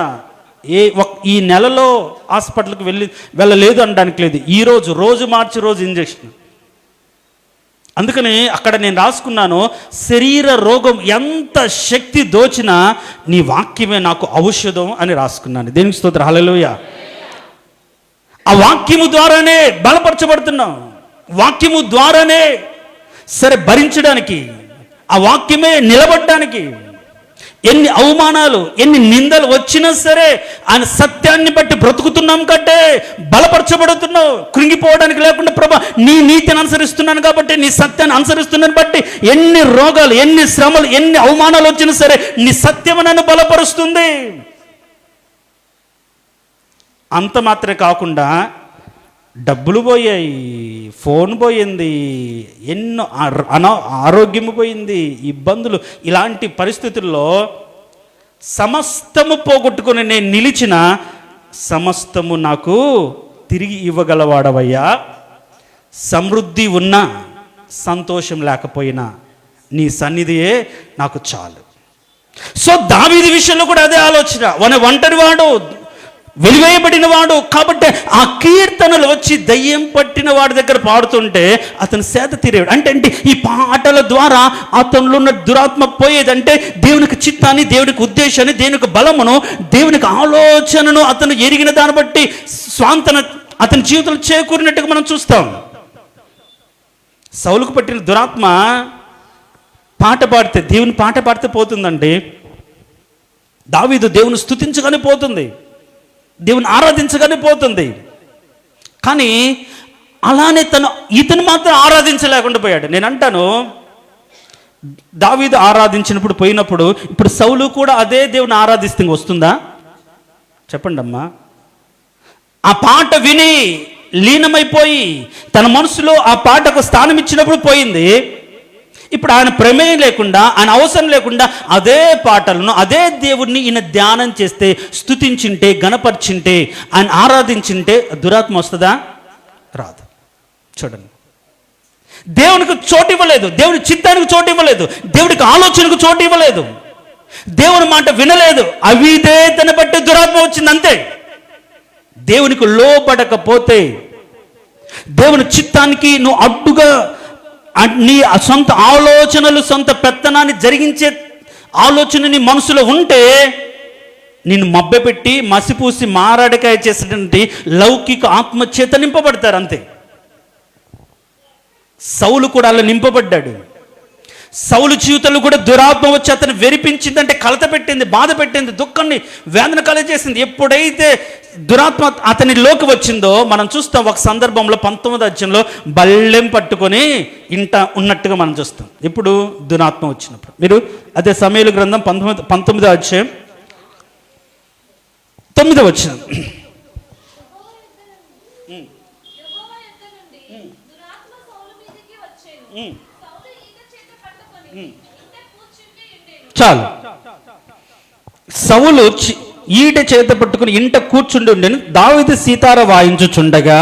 ఈ నెలలో హాస్పిటల్కి వెళ్ళలేదు అనడానికి లేదు. ఈరోజు రోజు మార్చి రోజు ఇంజెక్షన్. అందుకని అక్కడ నేను రాసుకున్నాను, శరీర రోగం ఎంత శక్తి దోచినా నీ వాక్యమే నాకు ఔషధం అని రాసుకున్నాను. దేనికి స్తోత్రం, హల్లెలూయా. ఆ వాక్యము ద్వారానే బలపరచబడుతున్నాం, వాక్యము ద్వారానే సరే భరించడానికి, ఆ వాక్యమే నిలబడడానికి. ఎన్ని అవమానాలు ఎన్ని నిందలు వచ్చినా సరే ఆయన సత్యాన్ని బట్టి బ్రతుకుతున్నాం కంటే బలపరచబడుతున్నావు. కృంగిపోవడానికి లేకుండా, ప్రభా నీ నీతిని అనుసరిస్తున్నాను కాబట్టి, నీ సత్యాన్ని అనుసరిస్తున్నాను బట్టి ఎన్ని రోగాలు ఎన్ని శ్రమలు ఎన్ని అవమానాలు వచ్చినా సరే నీ సత్యము నన్ను బలపరుస్తుంది. అంత మాత్రమే కాకుండా డబ్బులు పోయాయి, ఫోన్ పోయింది, ఎన్నో ఆరోగ్యము పోయింది, ఇబ్బందులు. ఇలాంటి పరిస్థితుల్లో సమస్తము పోగొట్టుకుని నేను నిలిచిన, సమస్తము నాకు తిరిగి ఇవ్వగలవాడవయ్యా. సమృద్ధి ఉన్నా సంతోషం లేకపోయినా నీ సన్నిధియే నాకు చాలు. సో దావీదు విషయంలో కూడా అదే ఆలోచన. ఒంటరి వాడు, వెలివేయబడిన వాడు కాబట్టి ఆ కీర్తనలు వచ్చి దయ్యం పట్టిన వాడి దగ్గర పాడుతుంటే అతను సేద తీరేవాడు. అంటే ఈ పాటల ద్వారా అతనిలో ఉన్న దురాత్మ పోయేదంటే దేవునికి చిత్తాన్ని, దేవునికి ఉద్దేశాన్ని, దేవునికి బలమును, దేవునికి ఆలోచనను అతను ఎరిగిన దాన్ని బట్టి స్వాంతన అతని జీవితంలో చేకూరినట్టుగా మనం చూస్తాం. సౌలుకు పట్టిన దురాత్మ పాట పాడితే, దేవుని పాట పాడితే పోతుందండి. దావీదు దేవుని స్తుతించగానే పోతుంది, దేవుని ఆరాధించగానే పోతుంది. కానీ అలానే ఇతను మాత్రం ఆరాధించలేకుండా పోయాడు. నేను అంటాను, దావీదు ఆరాధించినప్పుడు పోయినప్పుడు ఇప్పుడు సౌలు కూడా అదే దేవుని ఆరాధిస్తే వస్తుందా? చెప్పండి అమ్మా. ఆ పాట విని లీనమైపోయి తన మనసులో ఆ పాటకు స్థానం ఇచ్చినప్పుడు పోయింది. ఇప్పుడు ఆయన ప్రమేయం లేకుండా, ఆయన అవసరం లేకుండా అదే పాటలను, అదే దేవుణ్ణి ఈయన ధ్యానం చేస్తే, స్తుతించింటే, గణపరిచింటే, ఆయన ఆరాధించింటే దురాత్మ వస్తుందా? రాదు. చూడండి, దేవునికి చోటు ఇవ్వలేదు, దేవుడి చిత్తానికి చోటు ఇవ్వలేదు, దేవుడికి ఆలోచనకు చోటు ఇవ్వలేదు, దేవుని మాట వినలేదు. అవిధేయతను బట్టి దురాత్మ వచ్చింది, అంతే. దేవునికి లోబడకపోతే, దేవుని చిత్తానికి నువ్వు అడ్డుగా నీ సొంత ఆలోచనలు, సొంత పెత్తనాన్ని జరిగించే ఆలోచన నీ మనసులో ఉంటే నిన్ను మభ్యపెట్టి మసిపూసి మారాడికాయ చేసేటువంటి లౌకిక ఆత్మచేత నింపబడతారు, అంతే. సౌలు కూడా అలా నింపబడ్డాడు. సౌలు జీవితంలో కూడా దురాత్మ వచ్చి అతను వెరిపించిందంటే, కలత పెట్టింది, బాధ పెట్టింది, దుఃఖాన్ని, వేదన కలగజేసింది. ఎప్పుడైతే దురాత్మ అతనిలోకి వచ్చిందో మనం చూస్తాం. ఒక సందర్భంలో 19వ అధ్యాయంలో బల్లెం పట్టుకొని ఇంట ఉన్నట్టుగా మనం చూస్తాం. ఇప్పుడు దురాత్మ వచ్చినప్పుడు మీరు అదే సమూయేలు గ్రంథం 19వ అధ్యాయం 9వ వచనం. చాలు. సౌలు ఈట చేత పట్టుకుని ఇంట కూర్చుండి ఉండేను. దావీదు సీతార వాయించుచుండగా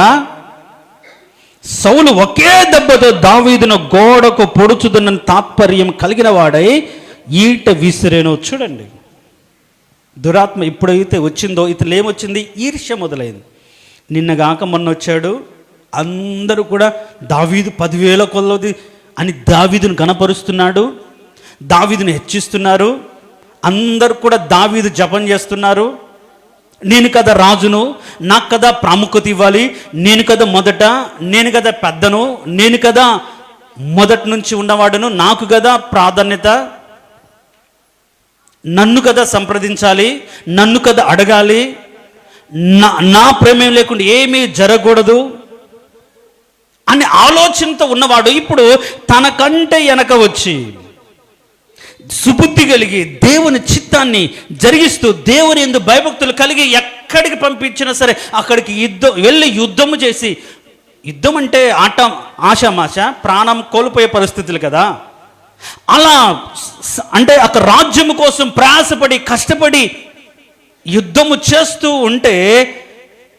సౌలు ఒకే దెబ్బతో దావీదును గోడకు పొడుచుదున్న తాత్పర్యం కలిగిన వాడై ఈట విసిరేను. చూడండి, దురాత్మ ఎప్పుడైతే వచ్చిందో ఇతను ఏమొచ్చింది? ఈర్ష్య మొదలైంది. నిన్నగాక మొన్న వచ్చాడు, అందరూ కూడా దావీదు 10,000 కొలది అని దావీదును గణపరుస్తున్నాడు, దావీదును హెచ్చిస్తున్నారు. అందరూ కూడా దావీదు జపం చేస్తున్నారు. నేను కదా రాజును, నాకు కదా ప్రాముఖ్యత ఇవ్వాలి, నేను కదా మొదట, నేను కదా పెద్దను, నేను కదా మొదటి నుంచి ఉన్నవాడును, నాకు కదా ప్రాధాన్యత, నన్ను కదా సంప్రదించాలి, నన్ను కదా అడగాలి, నా ప్రమేయం లేకుండా ఏమీ జరగకూడదు అనే ఆలోచనతో ఉన్నవాడు ఇప్పుడు తనకంటే వెనక వచ్చి సుబుద్ధి కలిగి దేవుని చిత్తాన్ని జరిగిస్తూ దేవుని యందు భయభక్తులు కలిగి ఎక్కడికి పంపించినా సరే అక్కడికి యుద్ధము చేసి, యుద్ధం అంటే ఆషామాష ప్రాణం కోల్పోయే పరిస్థితులు కదా. అలా అంటే అక్కడ రాజ్యము కోసం ప్రయాసపడి కష్టపడి యుద్ధము చేస్తూ ఉంటే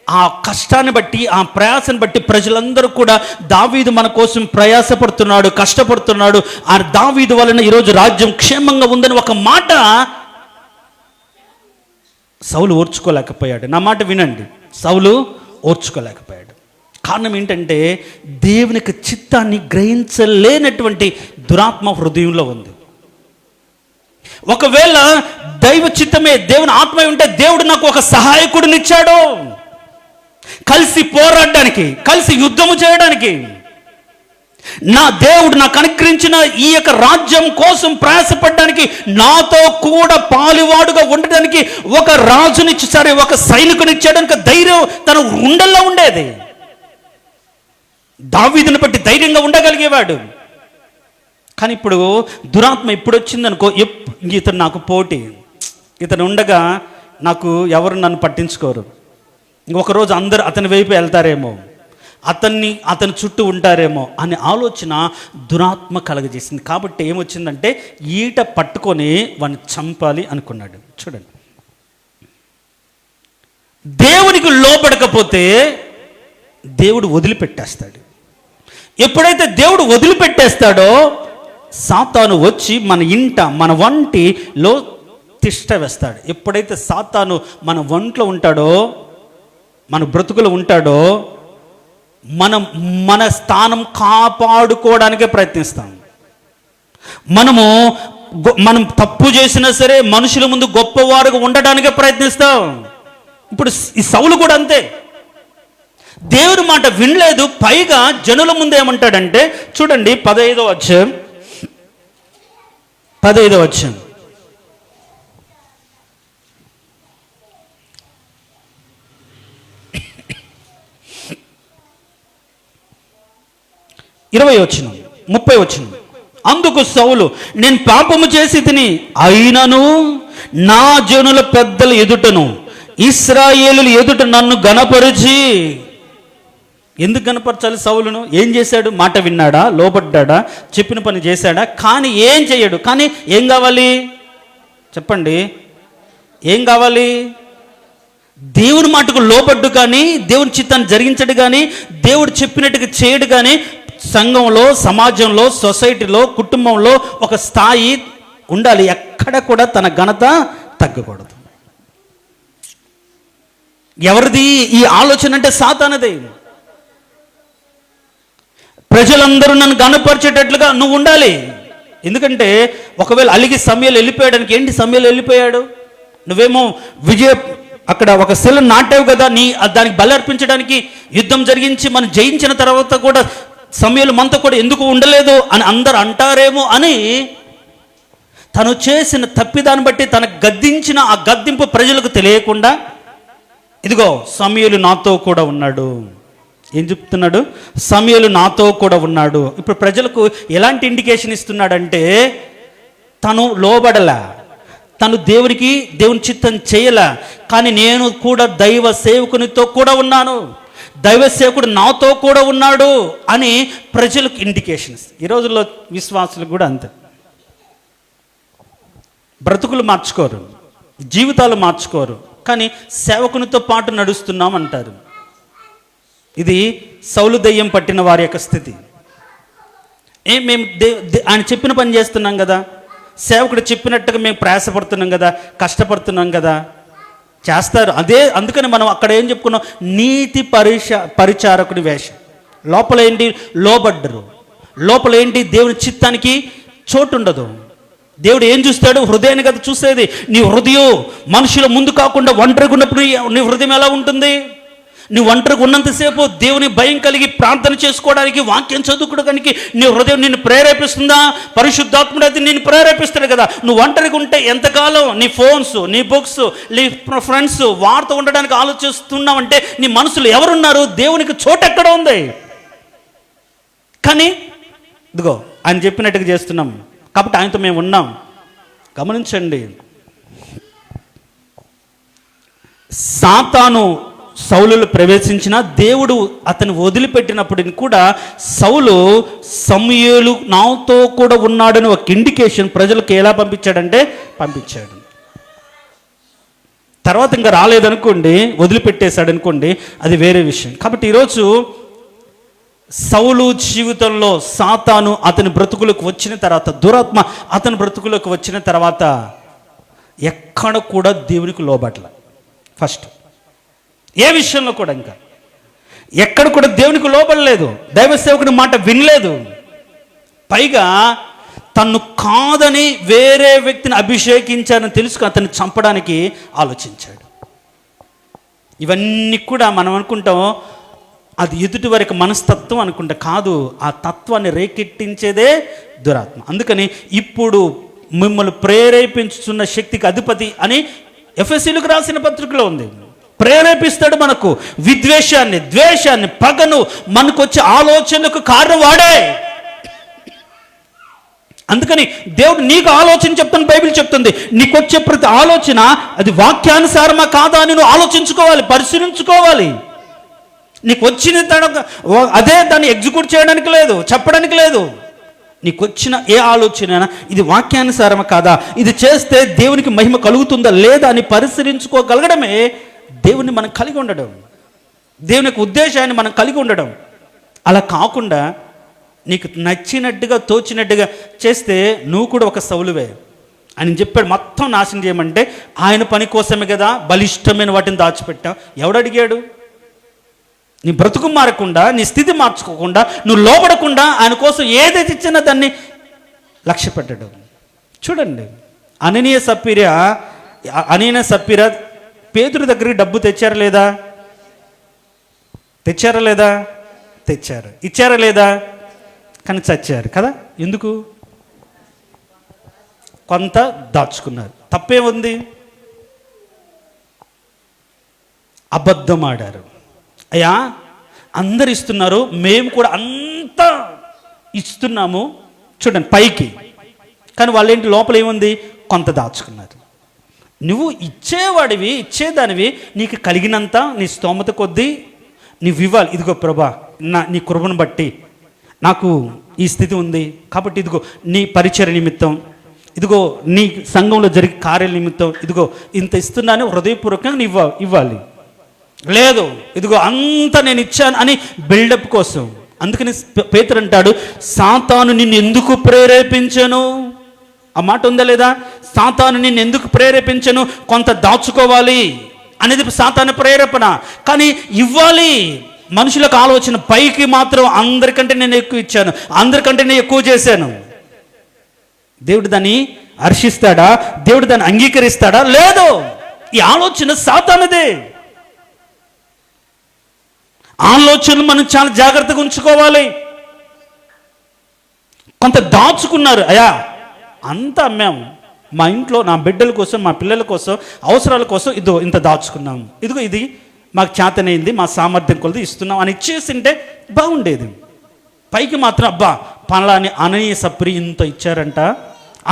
ఆ కష్టాన్ని బట్టి, ఆ ప్రయాసాన్ని బట్టి ప్రజలందరూ కూడా దావీదు మన కోసం ప్రయాసపడుతున్నాడు, కష్టపడుతున్నాడు, ఆ దావీదు వలన ఈరోజు రాజ్యం క్షేమంగా ఉందని ఒక మాట సౌలు ఓర్చుకోలేకపోయాడు. నా మాట వినండి, సౌలు ఓర్చుకోలేకపోయాడు. కారణం ఏంటంటే దేవునికి చిత్తాన్ని గ్రహించలేనటువంటి దురాత్మ హృదయంలో ఉంది. ఒకవేళ దైవ చిత్తమే దేవుని ఆత్మ ఉంటే దేవుడు నాకు ఒక సహాయకుడినిచ్చాడు, కలిసి పోరాడడానికి, కలిసి యుద్ధము చేయడానికి. నా దేవుడు నాకు అనుగ్రహించిన ఈ యొక్క రాజ్యం కోసం ప్రయాసపడడానికి, నాతో కూడా పాలువాడుగా ఉండడానికి ఒక రాజునిచ్చి, సరే ఒక సైనికునిచ్చాడానికి ధైర్యం తన గుండెల్లో ఉండేది. దావీదుని బట్టి ధైర్యంగా ఉండగలిగేవాడు. కానీ ఇప్పుడు దురాత్మ ఇప్పుడు వచ్చిందనుకో, ఇతను నాకు పోటీ, ఇతను ఉండగా నాకు ఎవరు నన్ను పట్టించుకోరు, ఒకరోజు అందరు అతని వైపు వెళ్తారేమో, అతని చుట్టూ ఉంటారేమో అనే ఆలోచన దురాత్మ కలగజేసింది. కాబట్టి ఏమొచ్చిందంటే ఈట పట్టుకొని వాడిని చంపాలి అనుకున్నాడు. చూడండి, దేవునికి లోబడకపోతే దేవుడు వదిలిపెట్టేస్తాడు. ఎప్పుడైతే దేవుడు వదిలిపెట్టేస్తాడో సాతాను వచ్చి మన ఇంట, మన వంటిలో తిష్ట వేస్తాడు. ఎప్పుడైతే సాతాను మన వంట్లో ఉంటాడో, మన బ్రతుకులో ఉంటాడో, మన స్థానం కాపాడుకోవడానికే ప్రయత్నిస్తాం. మనం తప్పు చేసినా సరే మనుషుల ముందు గొప్పవారుగా ఉండడానికే ప్రయత్నిస్తాం. ఇప్పుడు ఈ సౌలు కూడా అంతే, దేవుని మాట వినలేదు. పైగా జనుల ముందు ఏమంటాడంటే, చూడండి 15వ అధ్యాయం 20 వచనం 30 వచనం. అందుకు సౌలు, నేను పాపము చేసి తిని, అయినను నా జనుల పెద్దల ఎదుటను ఇశ్రాయేలుల ఎదుట నన్ను గణపరిచి. ఎందుకు గణపరచాలి సౌలును? ఏం చేశాడు? మాట విన్నాడా? లోబడ్డా? చెప్పిన పని చేశాడా? కానీ ఏం చేయడు. కానీ ఏం కావాలి చెప్పండి? ఏం కావాలి? దేవుని మాటకు లోబడ్డు కానీ, దేవుని చిత్తాన్ని జరిగించడు కానీ, దేవుడు చెప్పినట్టుగా చేయడు కానీ, సంఘంలో, సమాజంలో, సొసైటీలో, కుటుంబంలో ఒక స్థాయి ఉండాలి. ఎక్కడ కూడా తన ఘనత తగ్గకూడదు. ఎవరిది ఈ ఆలోచన అంటే? సాతానదే. ప్రజలందరూ నన్ను గణపరిచేటట్లుగా నువ్వు ఉండాలి. ఎందుకంటే ఒకవేళ అలిగి సమయాలు వెళ్ళిపోయాడానికి, ఏంటి సమయాలు వెళ్ళిపోయాడు? నువ్వేమో అక్కడ ఒక శిల నాటావు కదా, దానికి బలి అర్పించడానికి యుద్ధం జరిగించి మనం జయించిన తర్వాత కూడా సమయాలు మనతో కూడా ఎందుకు ఉండలేదు అని అందరు అంటారేమో అని తను చేసిన తప్పిదాన్ని బట్టి తన గద్దించిన ఆ గద్దింపు ప్రజలకు తెలియకుండా, ఇదిగో సమయలు నాతో కూడా ఉన్నాడు. ఏం చెప్తున్నాడు? సమయలు నాతో కూడా ఉన్నాడు. ఇప్పుడు ప్రజలకు ఎలాంటి ఇండికేషన్ ఇస్తున్నాడంటే, తను లోబడలా, తను దేవుని చిత్తం చేయలా, కానీ నేను కూడా దైవ సేవకునితో కూడా ఉన్నాను, దైవ సేవకుడు నాతో కూడా ఉన్నాడు అని ప్రజలకు ఇండికేషన్స్. ఈ రోజుల్లో విశ్వాసులకు కూడా అంతే. బ్రతుకులు మార్చుకోరు, జీవితాలు మార్చుకోరు, కానీ సేవకునితో పాటు నడుస్తున్నాం అంటారు. ఇది సౌలు దయ్యం పట్టిన వారి యొక్క స్థితి. మేము ఆయన చెప్పిన పని చేస్తున్నాం కదా, సేవకుడు చెప్పినట్టుగా మేము ప్రయాసపడుతున్నాం కదా, కష్టపడుతున్నాం కదా, చేస్తారు. అందుకని మనం అక్కడ ఏం చెప్పుకున్నాం? నీతి పరిచారకుడి వేషం. లోపల ఏంటి? లోబడ్డరు. లోపల ఏంటి? దేవుని చిత్తానికి చోటు ఉండదు. దేవుడు ఏం చూస్తాడు? హృదయాన్ని కదా చూసేది. నీ హృదయం మనుషుల ముందు కాకుండా ఒంటరిగా ఉన్నప్పుడు నీ హృదయం ఎలా ఉంటుంది? నీ ఒంటరిగా ఉన్నంతసేపు దేవుని భయం కలిగి ప్రార్థన చేసుకోవడానికి, వాక్యం చదువుకోవడానికి నీ హృదయం నిన్ను ప్రేరేపిస్తుందా? పరిశుద్ధాత్ముడు అయితే నిన్ను ప్రేరేపిస్తాడు కదా. నువ్వు ఒంటరిగా ఉంటే ఎంతకాలం నీ ఫోన్స్, నీ బుక్స్, నీ ఫ్రెండ్స్ వారితో ఉండడానికి ఆలోచిస్తున్నావంటే నీ మనసులో ఎవరున్నారు? దేవునికి చోటు ఎక్కడ ఉంది? కానీ ఇదిగో ఆయన చెప్పినట్టుగా చేస్తున్నాం కాబట్టి ఆయనతో మేము ఉన్నాం. గమనించండి, సాతాను సౌలులో ప్రవేశించిన దేవుడు అతను వదిలిపెట్టినప్పటిని కూడా సౌలు సమూయేలు నాతో కూడా ఉన్నాడని ఒక ఇండికేషన్ ప్రజలకు ఎలా పంపించాడంటే పంపించాడు. తర్వాత ఇంకా రాలేదనుకోండి, వదిలిపెట్టేశాడు అనుకోండి, అది వేరే విషయం. కాబట్టి ఈరోజు సౌలు జీవితంలో సాతాను అతని బ్రతుకులకు వచ్చిన తర్వాత, దురాత్మ అతని బ్రతుకులకు వచ్చిన తర్వాత ఎక్కడ కూడా దేవునికి లోబట్ల. ఫస్ట్ ఏ విషయంలో కూడా ఇంకా ఎక్కడ కూడా దేవునికి లోబడలేదు, దైవ సేవకుని మాట వినలేదు. పైగా తను కాదని వేరే వ్యక్తిని అభిషేకించారని తెలుసుకుని అతన్ని చంపడానికి ఆలోచించాడు. ఇవన్నీ కూడా మనం అనుకుంటాం అది ఎదుటి వారికి మనస్తత్వం అనుకుంటా, కాదు, ఆ తత్వాన్ని రేకెట్టించేదే దురాత్మ. అందుకని ఇప్పుడు మిమ్మల్ని ప్రేరేపించుతున్న శక్తికి అధిపతి అని ఎఫెసీయులకు రాసిన పత్రికలో ఉంది. ప్రేరేపిస్తాడు మనకు విద్వేషాన్ని, ద్వేషాన్ని, పగను, మనకు వచ్చే ఆలోచనలకు కారణం వాడే. అందుకని దేవుడు నీకు ఆలోచన చెప్తాను, బైబిల్ చెప్తుంది, నీకు వచ్చే ప్రతి ఆలోచన అది వాక్యానుసారమా కాదా అని నువ్వు ఆలోచించుకోవాలి, పరిశీలించుకోవాలి. నీకు వచ్చిన అదే దాన్ని ఎగ్జిక్యూట్ చేయడానికి లేదు, చెప్పడానికి లేదు. నీకు వచ్చిన ఏ ఆలోచన ఇది వాక్యానుసారమా కాదా, ఇది చేస్తే దేవునికి మహిమ కలుగుతుందా లేదా అని పరిశీలించుకోగలగడమే దేవుని మనం కలిగి ఉండడం, దేవుని యొక్క ఉద్దేశాన్ని మనం కలిగి ఉండడం. అలా కాకుండా నీకు నచ్చినట్టుగా తోచినట్టుగా చేస్తే నువ్వు కూడా ఒక సౌలువే. ఆయన చెప్పాడు మొత్తం నాశనం చేయమంటే ఆయన పని కోసమే కదా బలిష్టమైన వాటిని దాచిపెట్టావు. ఎవడు అడిగాడు? నీ బ్రతుకు మారకుండా, నీ స్థితి మార్చుకోకుండా, నువ్వు లోబడకుండా ఆయన కోసం ఏదైతే ఇచ్చినా దాన్ని లక్ష్య పెట్టడం. చూడండి, అననీయ సప్పీరా పేతురు దగ్గరికి డబ్బు తెచ్చారా లేదా? తెచ్చారా లేదా? తెచ్చారు. ఇచ్చారా లేదా? కానీ చచ్చారు కదా. ఎందుకు? కొంత దాచుకున్నారు. తప్పే ఉంది? అబద్ధం ఆడారు. అయ్యా అందరు ఇస్తున్నారు, మేము కూడా అంతా ఇస్తున్నాము చూడండి పైకి, కానీ వాళ్ళేంటి లోపల ఏముంది? కొంత దాచుకున్నారు. నువ్వు ఇచ్చేవాడివి, ఇచ్చేదానివి, నీకు కలిగినంత నీ స్తోమత కొద్దీ నువ్వు ఇవ్వాలి. ఇదిగో ప్రభా, నీ కృపను బట్టి నాకు ఈ స్థితి ఉంది కాబట్టి ఇదిగో నీ పరిచయ నిమిత్తం, ఇదిగో నీ సంఘంలో జరిగే కార్యాల నిమిత్తం ఇదిగో ఇంత ఇస్తున్నాను హృదయపూర్వకంగా ఇవ్వాలి. లేదు ఇదిగో అంతా నేను ఇచ్చాను అని బిల్డప్ కోసం. అందుకని పేతురు అంటాడు, సాతాను నిన్ను ఎందుకు ప్రేరేపించను? ఆ మాట ఉందా లేదా? సాతాను నిన్ను ఎందుకు ప్రేరేపించను? కొంత దాచుకోవాలి అనేది సాతాను ప్రేరేపణ. కానీ ఇవ్వాలి. మనుషులకు ఆలోచన పైకి మాత్రం అందరికంటే నేను ఎక్కువ ఇచ్చాను, అందరికంటే నేను ఎక్కువ చేశాను. దేవుడు దాన్ని హర్షిస్తాడా? దేవుడు దాన్ని అంగీకరిస్తాడా? లేదు. ఈ ఆలోచన సాతానుదే. ఆలోచనలు మనం చాలా జాగ్రత్తగా ఉంచుకోవాలి. కొంత దాచుకున్నారు. అయ్యా అంతా అమ్మాము, మా ఇంట్లో నా బిడ్డల కోసం, మా పిల్లల కోసం, అవసరాల కోసం ఇదో ఇంత దాచుకున్నాము, ఇదిగో ఇది మాకు చేతనైంది, మా సామర్థ్యం కొలది ఇస్తున్నాం అని ఇచ్చేసింటే బాగుండేది. పైకి మాత్రం అబ్బా పలాని అననీయ సప్పరి ఇంత ఇచ్చారంట,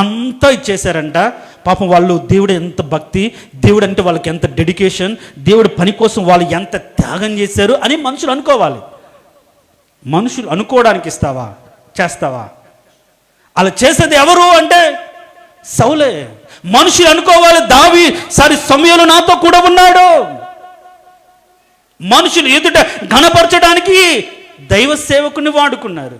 అంతా ఇచ్చేశారంట, పాపం వాళ్ళు దేవుడు ఎంత భక్తి, దేవుడు అంటే వాళ్ళకి ఎంత డెడికేషన్, దేవుడు పని కోసం వాళ్ళు ఎంత త్యాగం చేశారు అని మనుషులు అనుకోవాలి. మనుషులు అనుకోవడానికి ఇస్తావా? చేస్తావా? అలా చేసేది ఎవరు అంటే సౌలే. మనుషులు అనుకోవాలి, సమయంలో నాతో కూడా ఉన్నాడు. మనుషులు ఎదుట ఘనపరచడానికి దైవ సేవకుని వాడుకున్నారు.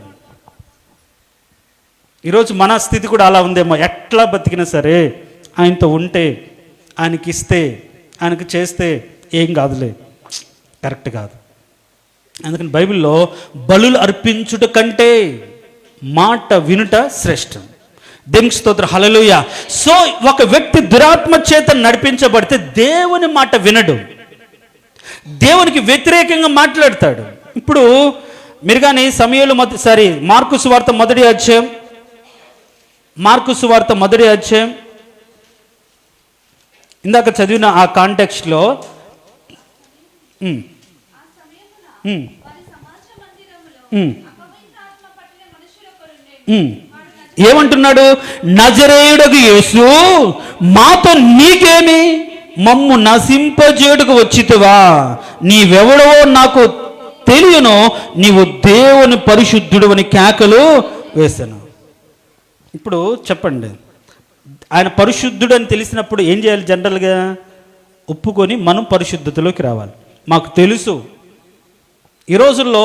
ఈరోజు మన స్థితి కూడా అలా ఉందేమో. ఎట్లా బతికినా సరే ఆయనతో ఉంటే, ఆయనకి ఇస్తే, ఆయనకి చేస్తే ఏం కాదులే, కరెక్ట్ కాదు. అందుకని బైబిల్లో బలులు అర్పించుట కంటే మాట వినుట శ్రేష్టం. దేవునికి స్తోత్రం, హల్లెలూయా. సో ఒక వ్యక్తి దురాత్మ చేత నడిపించబడితే దేవుని మాట వినడు, దేవునికి వ్యతిరేకంగా మాట్లాడతాడు. ఇప్పుడు మీరు కానీ మార్కు సువార్త మొదటి అధ్యాయం ఇందాక చదివిన ఆ కాంటెక్స్ట్లో ఏమంటున్నాడు? నజరేయుడగు యేసు మాతో నీకేమి, మమ్ము నశింపజేయుటకు వచ్చితివా? నీవెవడవో నాకు తెలియను, నీవు దేవుని పరిశుద్ధుడు అని కేకలు వేశాను. ఇప్పుడు చెప్పండి, ఆయన పరిశుద్ధుడు అని తెలిసినప్పుడు ఏం చేయాలి? జనరల్గా ఒప్పుకొని మనం పరిశుద్ధతలోకి రావాలి. మాకు తెలుసు. ఈ రోజుల్లో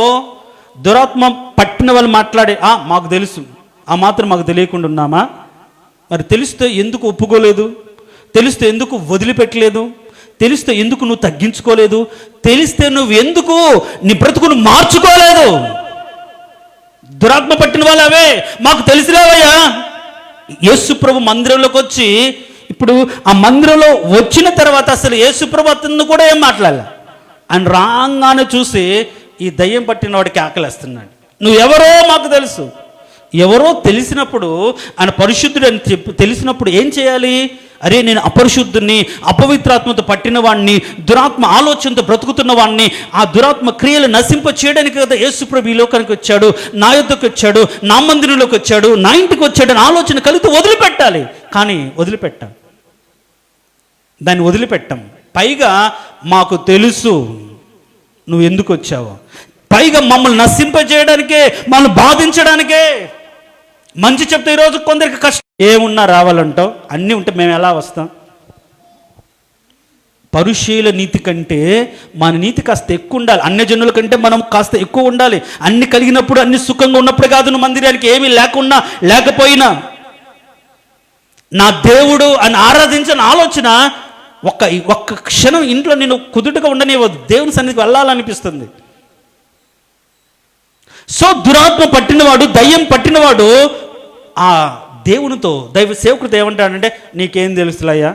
దురాత్మ పట్టిన వాళ్ళు మాట్లాడే మాకు తెలుసు, ఆ మాత్రం మాకు తెలియకుండా ఉన్నామా? మరి తెలిస్తే ఎందుకు ఒప్పుకోలేదు? తెలిస్తే ఎందుకు వదిలిపెట్టలేదు? తెలిస్తే ఎందుకు నువ్వు తగ్గించుకోలేదు? తెలిస్తే నువ్వు ఎందుకు నీ బ్రతుకును మార్చుకోలేదు? దురాత్మ పట్టిన వాళ్ళు అవే మాకు తెలిసిలేవయ్యా. యేసుప్రభు మందిరంలోకి వచ్చి, ఇప్పుడు ఆ మందిరంలో వచ్చిన తర్వాత అసలు యేసుప్రభు అతను కూడా ఏం మాట్లాడాలి. ఆయన రాగానే చూసి ఈ దయ్యం పట్టిన వాడికి ఆకలిస్తున్నాడు. నువ్వెవరో మాకు తెలుసు. ఎవరో తెలిసినప్పుడు, ఆయన పరిశుద్ధుడు అని తెలిసినప్పుడు ఏం చేయాలి? అరే, నేను అపరిశుద్ధుని, అపవిత్రాత్మతో పట్టిన వాడిని, దురాత్మ ఆలోచనతో బ్రతుకుతున్న వాడిని, ఆ దురాత్మ క్రియలు నశింప చేయడానికి కదా యేసుప్రభు ఈ లోకానికి వచ్చాడు, నా యొద్దకు వచ్చాడు, నా మందిరంలోకి వచ్చాడు, నా ఇంటికి వచ్చాడు అని ఆలోచన కలిగితే వదిలిపెట్టాలి. కానీ వదిలిపెట్టాం, దాన్ని వదిలిపెట్టాం. పైగా మాకు తెలుసు నువ్వు ఎందుకు వచ్చావో, పైగా మమ్మల్ని నశింపజేయడానికే, మమ్మల్ని బాధించడానికే. మంచి చెప్తే ఈరోజు కొందరికి కష్టం. ఏమున్నా రావాలంటావు, అన్నీ ఉంటే మేము ఎలా వస్తాం? పరుషీల నీతి కంటే మన నీతి కాస్త ఎక్కువ ఉండాలి. అన్యజనుల కంటే మనం కాస్త ఎక్కువ ఉండాలి. అన్ని కలిగినప్పుడు, అన్ని సుఖంగా ఉన్నప్పుడు కాదు నువ్వు మందిరానికి. ఏమీ లేకున్నా లేకపోయినా నా దేవుడు అని ఆరాధించిన ఆలోచన ఒక్క క్షణం ఇంట్లో నేను కుదుటగా ఉండనివ్వదు. దేవుని సన్నిధికి వెళ్ళాలనిపిస్తుంది. సో దురాత్మ పట్టినవాడు, దయ్యం పట్టినవాడు ఆ దేవునితో, దైవ సేవకుడితో ఏమంటాడంటే, నీకేం తెలుసులయ్యా,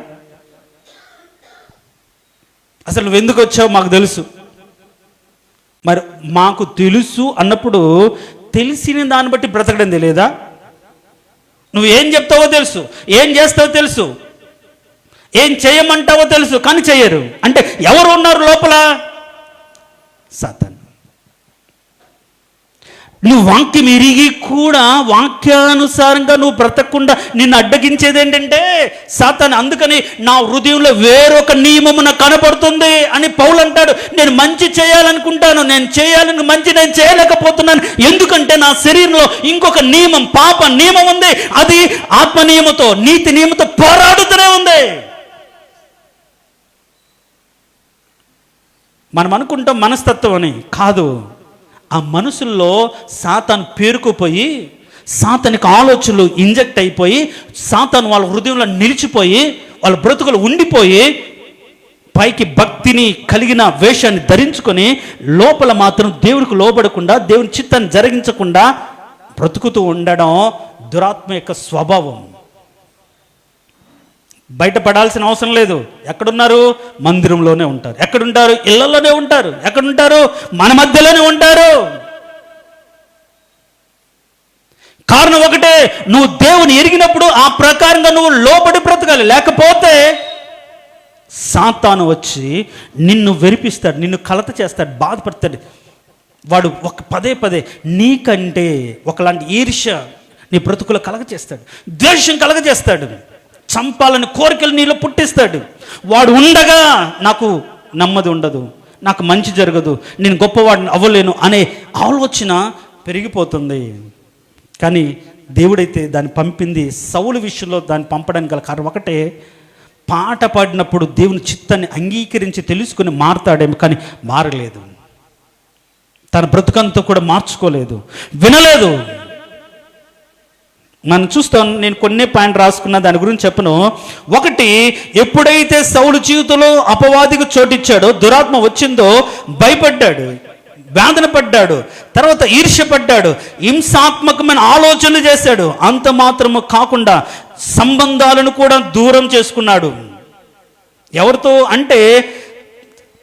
అసలు నువ్వు ఎందుకు వచ్చావు మాకు తెలుసు. మరి మాకు తెలుసు అన్నప్పుడు తెలిసిన దాన్ని బట్టి బ్రతకడం తెలియదా? నువ్వు ఏం చెప్తావో తెలుసు, ఏం చేస్తావో తెలుసు, ఏం చేయమంటావో తెలుసు, కానీ చెయ్యరు. అంటే ఎవరు ఉన్నారు లోపల? సాతాను. నువ్వు వాక్యం ఎరిగి కూడా వాక్యానుసారంగా నువ్వు బ్రతకకుండా నిన్ను అడ్డగించేది ఏంటంటే సాతాను. అందుకని నా హృదయంలో వేరొక నియమము నాకు కనపడుతుంది అని పౌలు అంటాడు. నేను మంచి చేయాలనుకుంటాను, నేను చేయాలని మంచి నేను చేయలేకపోతున్నాను. ఎందుకంటే నా శరీరంలో ఇంకొక నియమం, పాప నియమం ఉంది. అది ఆత్మ నియమంతో, నీతి నియమంతో పోరాడుతూనే ఉంది. మనం అనుకుంటాం మనస్తత్వం అని, కాదు. ఆ మనసుల్లో సాతాను పేరుకుపోయి, సాతానికి ఆలోచనలు ఇంజెక్ట్ అయిపోయి, సాతాను వాళ్ళ హృదయంలో నిలిచిపోయి, వాళ్ళ బ్రతుకులు ఉండిపోయి, పైకి భక్తిని కలిగిన వేషాన్ని ధరించుకొని లోపల మాత్రం దేవునికి లోబడకుండా, దేవుని చిత్తాన్ని జరిగించకుండా బ్రతుకుతూ ఉండడం దురాత్మ యొక్క స్వభావం. బయటపడాల్సిన అవసరం లేదు. ఎక్కడున్నారు? మందిరంలోనే ఉంటారు. ఎక్కడుంటారు? ఇళ్లలోనే ఉంటారు. ఎక్కడుంటారు? మన మధ్యలోనే ఉంటారు. కారణం ఒకటే, నువ్వు దేవుని ఎరిగినప్పుడు ఆ ప్రకారంగా నువ్వు లోబడి బ్రతకాలి. లేకపోతే సాతాను వచ్చి నిన్ను వెరిపిస్తాడు, నిన్ను కలత చేస్తాడు, బాధపడతాడు. వాడు పదే పదే నీకంటే ఒకలాంటి ఈర్ష్య నీ బ్రతుకులో కలగచేస్తాడు, ద్వేషం కలగచేస్తాడు, చంపాలని కోరికలు నీలో పుట్టిస్తాడు. వాడు ఉండగా నాకు నెమ్మది ఉండదు, నాకు మంచి జరగదు, నేను గొప్పవాడిని అవ్వలేను అనే ఆలోచన పెరిగిపోతుంది. కానీ దేవుడైతే దాన్ని పంపింది సౌలు విషయంలో, దాన్ని పంపడానికి గల కారణం ఒకటే, పాట పాడినప్పుడు దేవుని చిత్తాన్ని అంగీకరించి తెలుసుకుని మారతాడేమో, కానీ మారలేదు. తన బ్రతుకంతా కూడా మార్చుకోలేదు, వినలేదు. మనం చూస్తాం. నేను కొన్ని పాయింట్ రాసుకున్న, దాని గురించి చెప్పను. ఒకటి, ఎప్పుడైతే సౌలు జీవితంలో అపవాదికి చోటిచ్చాడో, దురాత్మ వచ్చిందో, భయపడ్డాడు, వేదన పడ్డాడు, తర్వాత ఈర్ష్యపడ్డాడు, హింసాత్మకమైన ఆలోచనలు చేశాడు. అంత మాత్రము కాకుండా సంబంధాలను కూడా దూరం చేసుకున్నాడు. ఎవరితో అంటే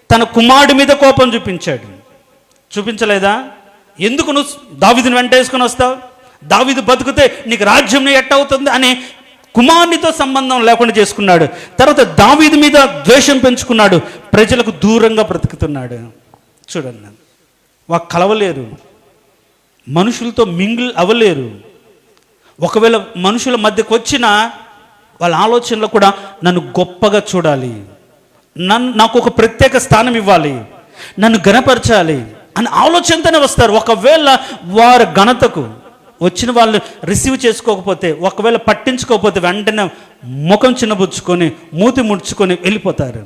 తన కుమారుడి మీద కోపం చూపించాడు. చూపించలేదా? ఎందుకు నువ్వు దావీదుని వెంటేసుకొని వస్తావు, దావీదు బతుకుతే నీకు రాజ్యం ఎట్టవుతుంది అని కుమారునితో సంబంధం లేకుండా చేసుకున్నాడు. తర్వాత దావీదు మీద ద్వేషం పెంచుకున్నాడు, ప్రజలకు దూరంగా బ్రతుకుతున్నాడు. చూడండి, వాళ్ళు కలవలేరు, మనుషులతో మింగిల్ అవ్వలేరు. ఒకవేళ మనుషుల మధ్యకు వచ్చినా వాళ్ళ ఆలోచనలో కూడా నన్ను గొప్పగా చూడాలి, నాకు ఒక ప్రత్యేక స్థానం ఇవ్వాలి, నన్ను ఘనపరచాలి అని ఆలోచనతోనే వస్తారు. ఒకవేళ వారి ఘనతకు వచ్చిన వాళ్ళు రిసీవ్ చేసుకోకపోతే, ఒకవేళ పట్టించుకోకపోతే వెంటనే ముఖం చిన్నబుచ్చుకొని మూతి ముడుచుకొని వెళ్ళిపోతారు.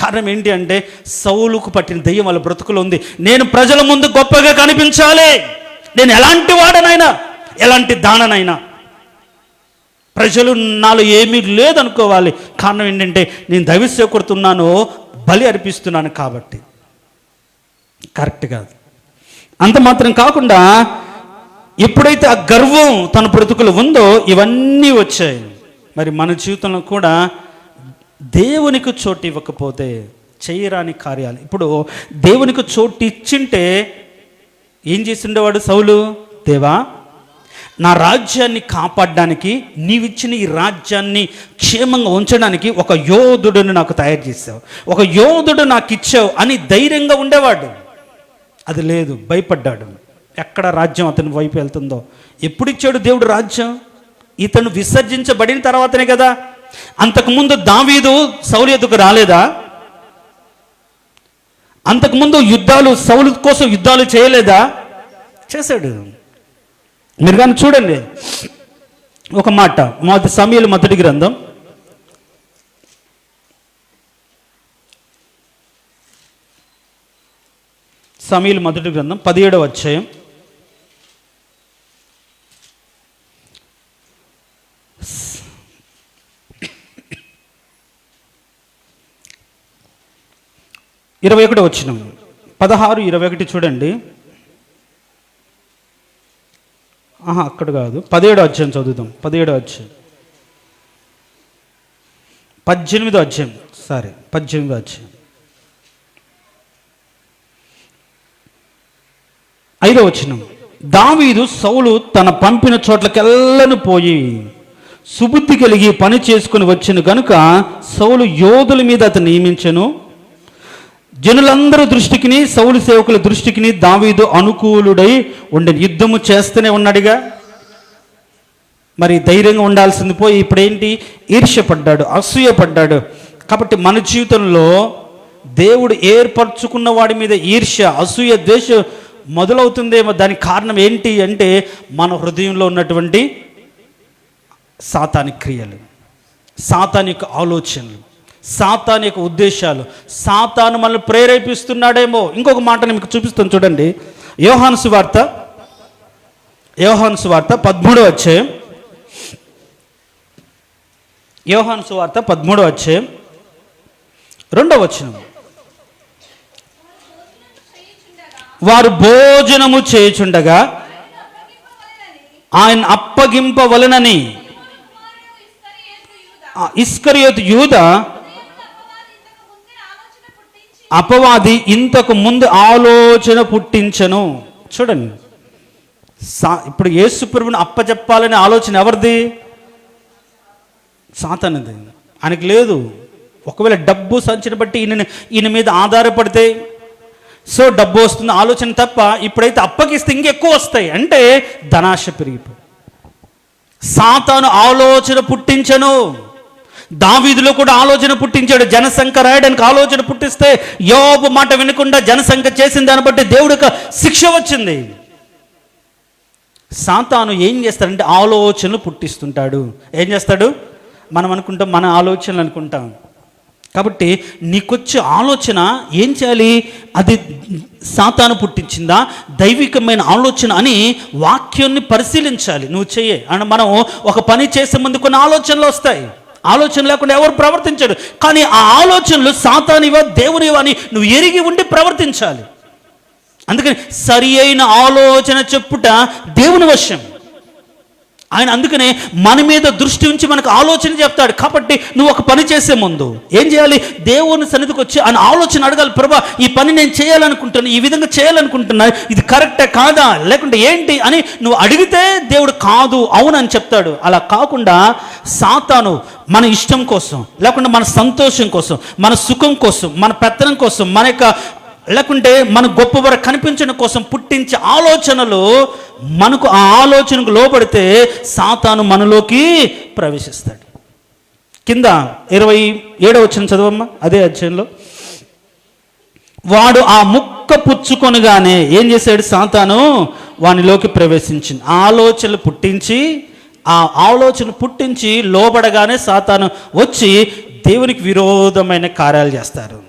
కారణం ఏంటి అంటే సౌలుకు పట్టిన దెయ్యం వాళ్ళ బ్రతుకులో ఉంది. నేను ప్రజల ముందు గొప్పగా కనిపించాలి, నేను ఎలాంటి వాడనైనా, ఎలాంటి దాననైనా. ప్రజలు నాలో ఏమీ లేదనుకోవాలి. కారణం ఏంటంటే నేను దైవ సేవకుడుతున్నాను, బలి అర్పిస్తున్నాను కాబట్టి. కరెక్ట్ కాదు. అంత మాత్రం కాకుండా ఎప్పుడైతే ఆ గర్వం తన బ్రతుకులు ఉందో ఇవన్నీ వచ్చాయి. మరి మన జీవితంలో కూడా దేవునికి చోటు ఇవ్వకపోతే చేయరాని కార్యాలు. ఇప్పుడు దేవునికి చోటు ఇచ్చింటే ఏం చేసిండేవాడు సౌలు? దేవా, నా రాజ్యాన్ని కాపాడడానికి, నీవిచ్చిన ఈ రాజ్యాన్ని క్షేమంగా ఉంచడానికి ఒక యోధుడిని నాకు తయారు చేసావు, ఒక యోధుడు నాకు ఇచ్చావు అని ధైర్యంగా ఉండేవాడు. అది లేదు, భయపడ్డాడు. ఎక్కడ రాజ్యం అతని వైపు వెళ్తుందో. ఎప్పుడు ఇచ్చాడు దేవుడు రాజ్యం? ఇతను విసర్జించబడిన తర్వాతనే కదా. అంతకుముందు దావీదు సౌలు ఎదుకు రాలేదా? అంతకుముందు సౌలు కోసం యుద్ధాలు చేయలేదా? చేశాడు. మీరు కానీ చూడండి ఒక మాట, సమూయేలు మొదటి గ్రంథం 17వ అధ్యాయం 21వ వచనం, 16-21 చూడండి. అక్కడ కాదు, 17వ అధ్యాయం చదువుదాం. 17వ అధ్యాయం 18వ అధ్యాయం 18వ అధ్యాయం 5వ వచనం. దావీదు సౌలు తన పంపిన చోట్లకెల్లను పోయి సుబుద్ధి కలిగి పని చేసుకుని వచ్చిన గనుక సౌలు యోధుల మీద అతను నియమించెను. జనులందరూ దృష్టికిని సౌలు సేవకుల దృష్టికిని దావీదు అనుకూలుడై ఉండే యుద్ధము చేస్తూనే ఉన్నాడుగా. మరి ధైర్యంగా ఉండాల్సింది పోయి ఇప్పుడేంటి? ఈర్ష్యపడ్డాడు, అసూయపడ్డాడు. కాబట్టి మన జీవితంలో దేవుడు ఏర్పరచుకున్న వాడి మీద ఈర్ష్య, అసూయ, ద్వేషం మొదలవుతుందేమో. దానికి కారణం ఏంటి అంటే మన హృదయంలో ఉన్నటువంటి సాతాని క్రియలు, సాతానిక ఆలోచనలు, సాతానిక ఉద్దేశాలు. సాతాను మనల్ని ప్రేరేపిస్తున్నాడేమో. ఇంకొక మాటని మీకు చూపిస్తాను చూడండి. యోహాను సువార్త 13వ అధ్యాయం, యోహాను సువార్త 13వ అధ్యాయం 2వ వచనం. వారు భోజనము చేయుచుండగా ఆయన అప్పగింపవలెనని ఇస్కరియోతు యూదా అపవాది ఇంతకు ముందు ఆలోచన పుట్టించను. చూడండి, ఇప్పుడు యేసు ప్రభువుని అప్పచెప్పాలనే ఆలోచన ఎవరిది? సాతానుది. ఆయనకి లేదు. ఒకవేళ డబ్బు సంచిని బట్టి ఈయన మీద ఆధారపడితే సో డబ్బు వస్తుంది ఆలోచన తప్ప, ఇప్పుడైతే అప్పగిస్తే ఇంకెక్కువ వస్తాయి. అంటే ధనాశ పెరిగిపోయి సాతాను ఆలోచన పుట్టించను. దావీదులో కూడా ఆలోచన పుట్టించాడు. జనసంఖ్య రాయడానికి ఆలోచన పుట్టిస్తే యోబు మాట వినకుండా జనసంఖ్య చేసిన దాన్ని బట్టి దేవుడికి శిక్ష వచ్చింది. సాతాను ఏం చేస్తాడంటే ఆలోచనలు పుట్టిస్తుంటాడు. ఏం చేస్తాడు? మనం అనుకుంటాం, మన ఆలోచనలు అనుకుంటాం. కాబట్టి నీకొచ్చే ఆలోచన ఏం చేయాలి? అది సాతాను పుట్టించిందా, దైవికమైన ఆలోచన అని వాక్యాన్ని పరిశీలించాలి. నువ్వు చెయ్యి అని మనం ఒక పని చేసే ముందు కొన్ని ఆలోచనలు వస్తాయి. ఆలోచన లేకుండా ఎవరు ప్రవర్తించడు. కానీ ఆ ఆలోచనలు సాతానివా దేవునివా అని నువ్వు ఎరిగి ఉండి ప్రవర్తించాలి. అందుకని సరి అయిన ఆలోచన చెప్పుట దేవుని వశం. ఆయన అందుకనే మన మీద దృష్టి ఉంచి మనకు ఆలోచన చెప్తాడు. కాబట్టి నువ్వు ఒక పని చేసే ముందు ఏం చేయాలి? దేవుని సన్నిధికి వచ్చి ఆయన ఆలోచన అడగాలి. ప్రభా, ఈ పని నేను చేయాలనుకుంటున్నా, ఈ విధంగా చేయాలనుకుంటున్నా, ఇది కరెక్టే కాదా, లేకుంటే ఏంటి అని నువ్వు అడిగితే దేవుడు కాదు అవును అని చెప్తాడు. అలా కాకుండా సాతాను మన ఇష్టం కోసం, లేకుంటే మన సంతోషం కోసం, మన సుఖం కోసం, మన పెత్తనం కోసం, మన యొక్క లేకుంటే మన గొప్పవర కనిపించడం కోసం పుట్టించే ఆలోచనలు, మనకు ఆ ఆలోచనకు లోబడితే సాతాను మనలోకి ప్రవేశిస్తాడు. కింద 27వ వచనం చదవమ్మా, అదే అధ్యాయంలో. వాడు ఆ ముక్క పుచ్చుకొనగానే ఏం చేశాడు? సాతాను వానిలోకి ప్రవేశించింది. ఆలోచనలు పుట్టించి, ఆ ఆలోచన పుట్టించి లోబడగానే సాతాను వచ్చి దేవునికి విరోధమైన కార్యాలు చేస్తారు.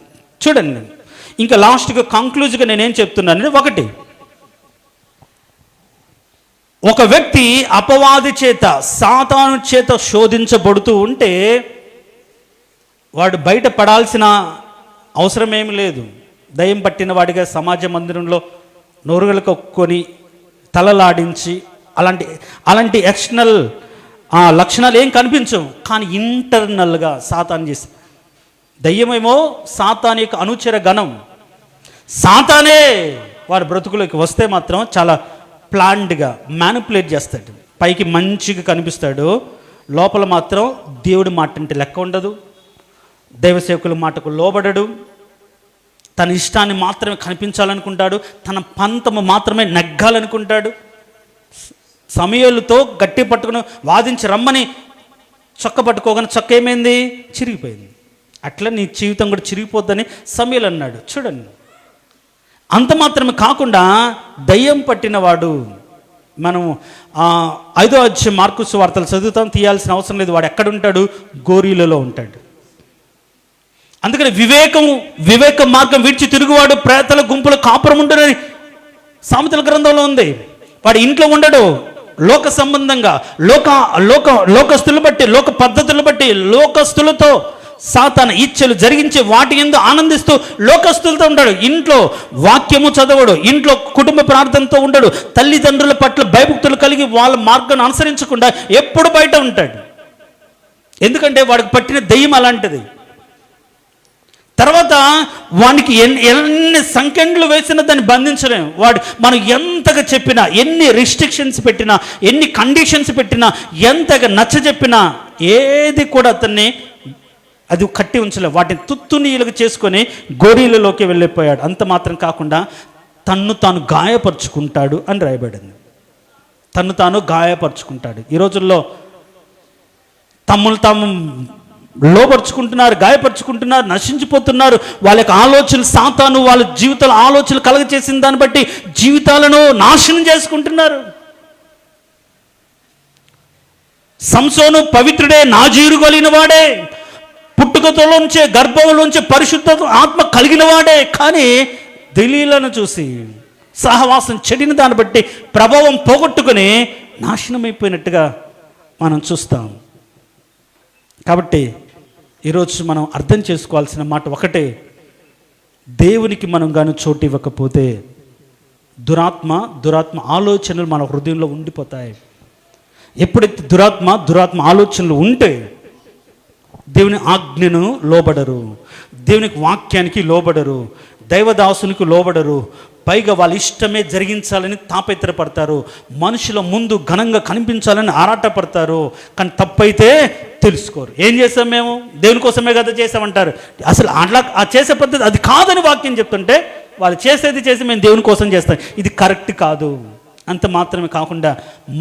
చూడండి, ఇంకా లాస్ట్గా కంక్లూజ్గా నేనేం చెప్తున్నానంటే, ఒక వ్యక్తి అపవాది చేత, సాతాను చేత శోధించబడుతూ ఉంటే వాడు బయట పడాల్సిన అవసరం ఏమి లేదు. దయ్యం పట్టిన వాడిగా సమాజ మందిరంలో నోరుగలు కక్కుని తలలాడించి అలాంటి ఎక్స్టర్నల్ లక్షణాలు ఏం కనిపించవు. కానీ ఇంటర్నల్గా సాతాను చేసి, దయ్యమేమో సాతాను యొక్క అనుచర గణం, సాతానే వాడి బ్రతుకులోకి వస్తే మాత్రం చాలా ప్లాన్డ్గా మ్యానిపులేట్ చేస్తాడు. పైకి మంచిగా కనిపిస్తాడు, లోపల మాత్రం దేవుడి మాట అంటే లెక్క ఉండదు, దైవసేవకుల మాటకు లోబడడు, తన ఇష్టాన్ని మాత్రమే కనిపించాలనుకుంటాడు, తన పంతము మాత్రమే నెగ్గాలనుకుంటాడు. సమయాలతో గట్టి పట్టుకుని వాదించి రమ్మని చొక్క పట్టుకోగానే చొక్క ఏమైంది, చిరిగిపోయింది. అట్లా నీ జీవితం కూడా చిరిగిపోద్దని సమయాలు అన్నాడు. చూడండి, అంత మాత్రమే కాకుండా దయ్యం పట్టినవాడు, మనం 5వ అధ్యాయం మార్కు సువార్తలు చదువుతాం, తీయాల్సిన అవసరం లేదు. వాడు ఎక్కడుంటాడు, గోరీలలో ఉంటాడు. అందుకని వివేక మార్గం విడిచి తిరుగువాడు ప్రేతల గుంపుల కాపురం ఉంటుందని సామెతల గ్రంథంలో ఉంది. వాడు ఇంట్లో ఉండడు, లోక సంబంధంగా లోకస్తులు బట్టి, లోక పద్ధతులు బట్టి, లోకస్తులతో సాతాను ఇచ్చలు జరిగించి వాటి యందు ఆనందిస్తూ లోకస్తులతో ఉంటాడు. ఇంట్లో వాక్యము చదవడు, ఇంట్లో కుటుంబ ప్రార్థనతో ఉండడు, తల్లిదండ్రుల పట్ల భయభక్తులు కలిగి వాళ్ళ మార్గాన్ని అనుసరించకుండా ఎప్పుడు బయట ఉంటాడు. ఎందుకంటే వాడికి పట్టిన దెయ్యం అలాంటిది. తర్వాత వానికి ఎన్ని సంకెండ్లు వేసినా దాన్ని బంధించలేము. మనం ఎంతగా చెప్పినా, ఎన్ని రిస్ట్రిక్షన్స్ పెట్టినా, ఎన్ని కండిషన్స్ పెట్టినా, ఎంతగా నచ్చ చెప్పినా ఏది కూడా అతన్ని అది కట్టి ఉంచలేదు. వాటిని తుత్తునీలుగా చేసుకొని గోరీలలోకి వెళ్ళిపోయాడు. అంత మాత్రం కాకుండా తన్ను తాను గాయపరుచుకుంటాడు అని రాయబడింది. తన్ను తాను గాయపరుచుకుంటాడు. ఈ రోజుల్లో తమ్మును తాము లోపరుచుకుంటున్నారు, గాయపరుచుకుంటున్నారు, నశించిపోతున్నారు. వాళ్ళ యొక్క ఆలోచనలు, సాతాను వాళ్ళ జీవితాల ఆలోచనలు కలగచేసిన దాన్ని బట్టి జీవితాలను నాశనం చేసుకుంటున్నారు. సంసోను పవిత్రుడే, నాజీరు కలిగిన వాడే, పుట్టుకతోలోంచే గర్భంలోంచే పరిశుద్ధ ఆత్మ కలిగిన వాడే. కానీ దెలీలను చూసి సహవాసం చెడిన దాన్ని బట్టి ప్రభావం పోగొట్టుకుని నాశనమైపోయినట్టుగా మనం చూస్తాం. కాబట్టి ఈరోజు మనం అర్థం చేసుకోవాల్సిన మాట ఒకటే, దేవునికి మనం కానీ చోటు ఇవ్వకపోతే దురాత్మ ఆలోచనలు మన హృదయంలో ఉండిపోతాయి. ఎప్పుడైతే దురాత్మ ఆలోచనలు ఉంటే దేవుని ఆజ్ఞను లోబడరు, దేవునికి వాక్యానికి లోబడరు, దైవదాసునికి లోబడరు. పైగా వాళ్ళ ఇష్టమే జరిగించాలని తాపత్రపడతారు, మనుషుల ముందు ఘనంగా కనిపించాలని ఆరాటపడతారు. కానీ తప్పైతే తెలుసుకోరు. ఏం చేస్తాం మేము, దేవుని కోసమే కదా చేసామంటారు. అసలు అట్లా చేసే పద్ధతి అది కాదని వాక్యం చెప్తుంటే వాళ్ళు చేసేది చేసి మేము దేవుని కోసం చేస్తాం, ఇది కరెక్ట్ కాదు. అంత మాత్రమే కాకుండా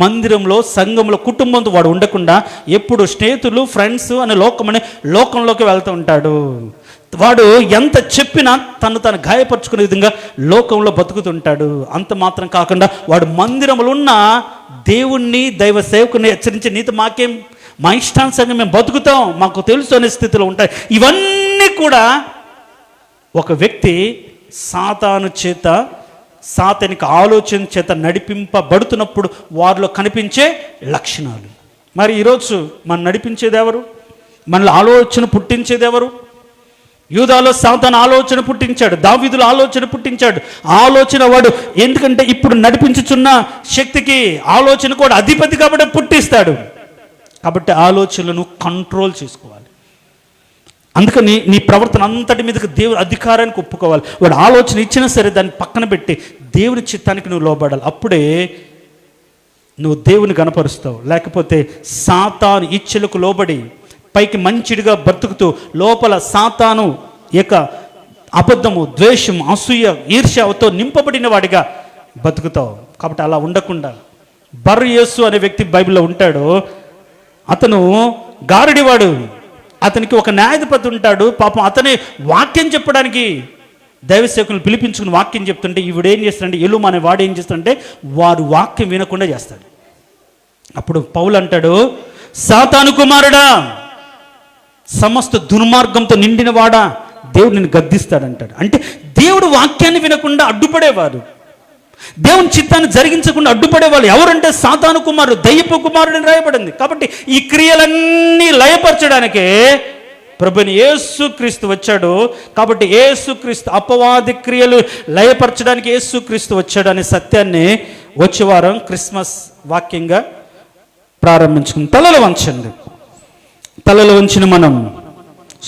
మందిరంలో, సంఘంలో, కుటుంబంతో వాడు ఉండకుండా ఎప్పుడు స్నేహితులు, ఫ్రెండ్స్ అనే లోకంలోకి వెళ్తూ ఉంటాడు. వాడు ఎంత చెప్పినా తను గాయపరుచుకునే విధంగా లోకంలో బతుకుతుంటాడు. అంత మాత్రం కాకుండా వాడు మందిరంలో ఉన్న దేవుణ్ణి, దైవ సేవకుని హెచ్చరించి, నీతో మాకేం, మా ఇష్టానుసారంగా మేము బతుకుతాం, మాకు తెలుసు అనే స్థితిలో ఉంటాయి. ఇవన్నీ కూడా ఒక వ్యక్తి సాతానికి ఆలోచన చేత నడిపింపబడుతున్నప్పుడు వారిలో కనిపించే లక్షణాలు. మరి ఈరోజు మనం నడిపించేది ఎవరు, మనలో ఆలోచన పుట్టించేది ఎవరు? యూదాలో సాతాను ఆలోచన పుట్టించాడు, దావీదులో ఆలోచన పుట్టించాడు. ఆలోచన వాడు, ఎందుకంటే ఇప్పుడు నడిపించుచున్న శక్తికి ఆలోచన కూడా అధిపతి కాబట్టి పుట్టిస్తాడు. కాబట్టి ఆలోచనలను కంట్రోల్ చేసుకోవాలి. అందుకని నీ ప్రవర్తన అంతటి మీదకి దేవుని అధికారానికి ఒప్పుకోవాలి. వాడు ఆలోచన ఇచ్చినా సరే దాన్ని పక్కన పెట్టి దేవుని చిత్తానికి నువ్వు లోబడాలి. అప్పుడే నువ్వు దేవుని కనపరుస్తావు. లేకపోతే సాతాను ఇచ్చలకు లోబడి పైకి మంచిడిగా బ్రతుకుతూ లోపల సాతాను యొక్క అబద్ధము, ద్వేషం, అసూయ, ఈర్ష్యతో నింపబడిన వాడిగా బతుకుతావు. కాబట్టి అలా ఉండకుండా బర్ యేసు అనే వ్యక్తి బైబిల్లో ఉంటాడు. అతను గారడివాడు, అతనికి ఒక న్యాయాధిపతి ఉంటాడు. పాపం అతనే వాక్యం చెప్పడానికి దైవసేవకులను పిలిపించుకుని వాక్యం చెప్తుంటే ఈవిడేం చేస్తాడంటే, ఎలుమ అనే వాడు ఏం చేస్తాడంటే వారు వాక్యం వినకుండా చేస్తాడు. అప్పుడు పౌలు అంటాడు, సాతాను కుమారుడా, సమస్త దుర్మార్గంతో నిండిన వాడా, దేవుడు నిన్ను గద్దిస్తాడంటాడు. అంటే దేవుడు వాక్యాన్ని వినకుండా అడ్డుపడేవారు. దేవుని చిత్తాన్ని జరిగించకుండా అడ్డుపడే వాళ్ళు ఎవరంటే సాతాను కుమారుడు, దయ్యపు కుమారుడు అని రాయబడింది. కాబట్టి ఈ క్రియలన్నీ లయపరచడానికే ప్రభుని యేసుక్రీస్తు వచ్చాడు. కాబట్టి యేసుక్రీస్తు అపవాది క్రియలు లయపరచడానికి యేసుక్రీస్తు వచ్చాడు అనే సత్యాన్ని వచ్చే వారం క్రిస్మస్ వాక్యంగా ప్రారంభించుకుని తలలు వంచండి. తలలు వంచిన మనం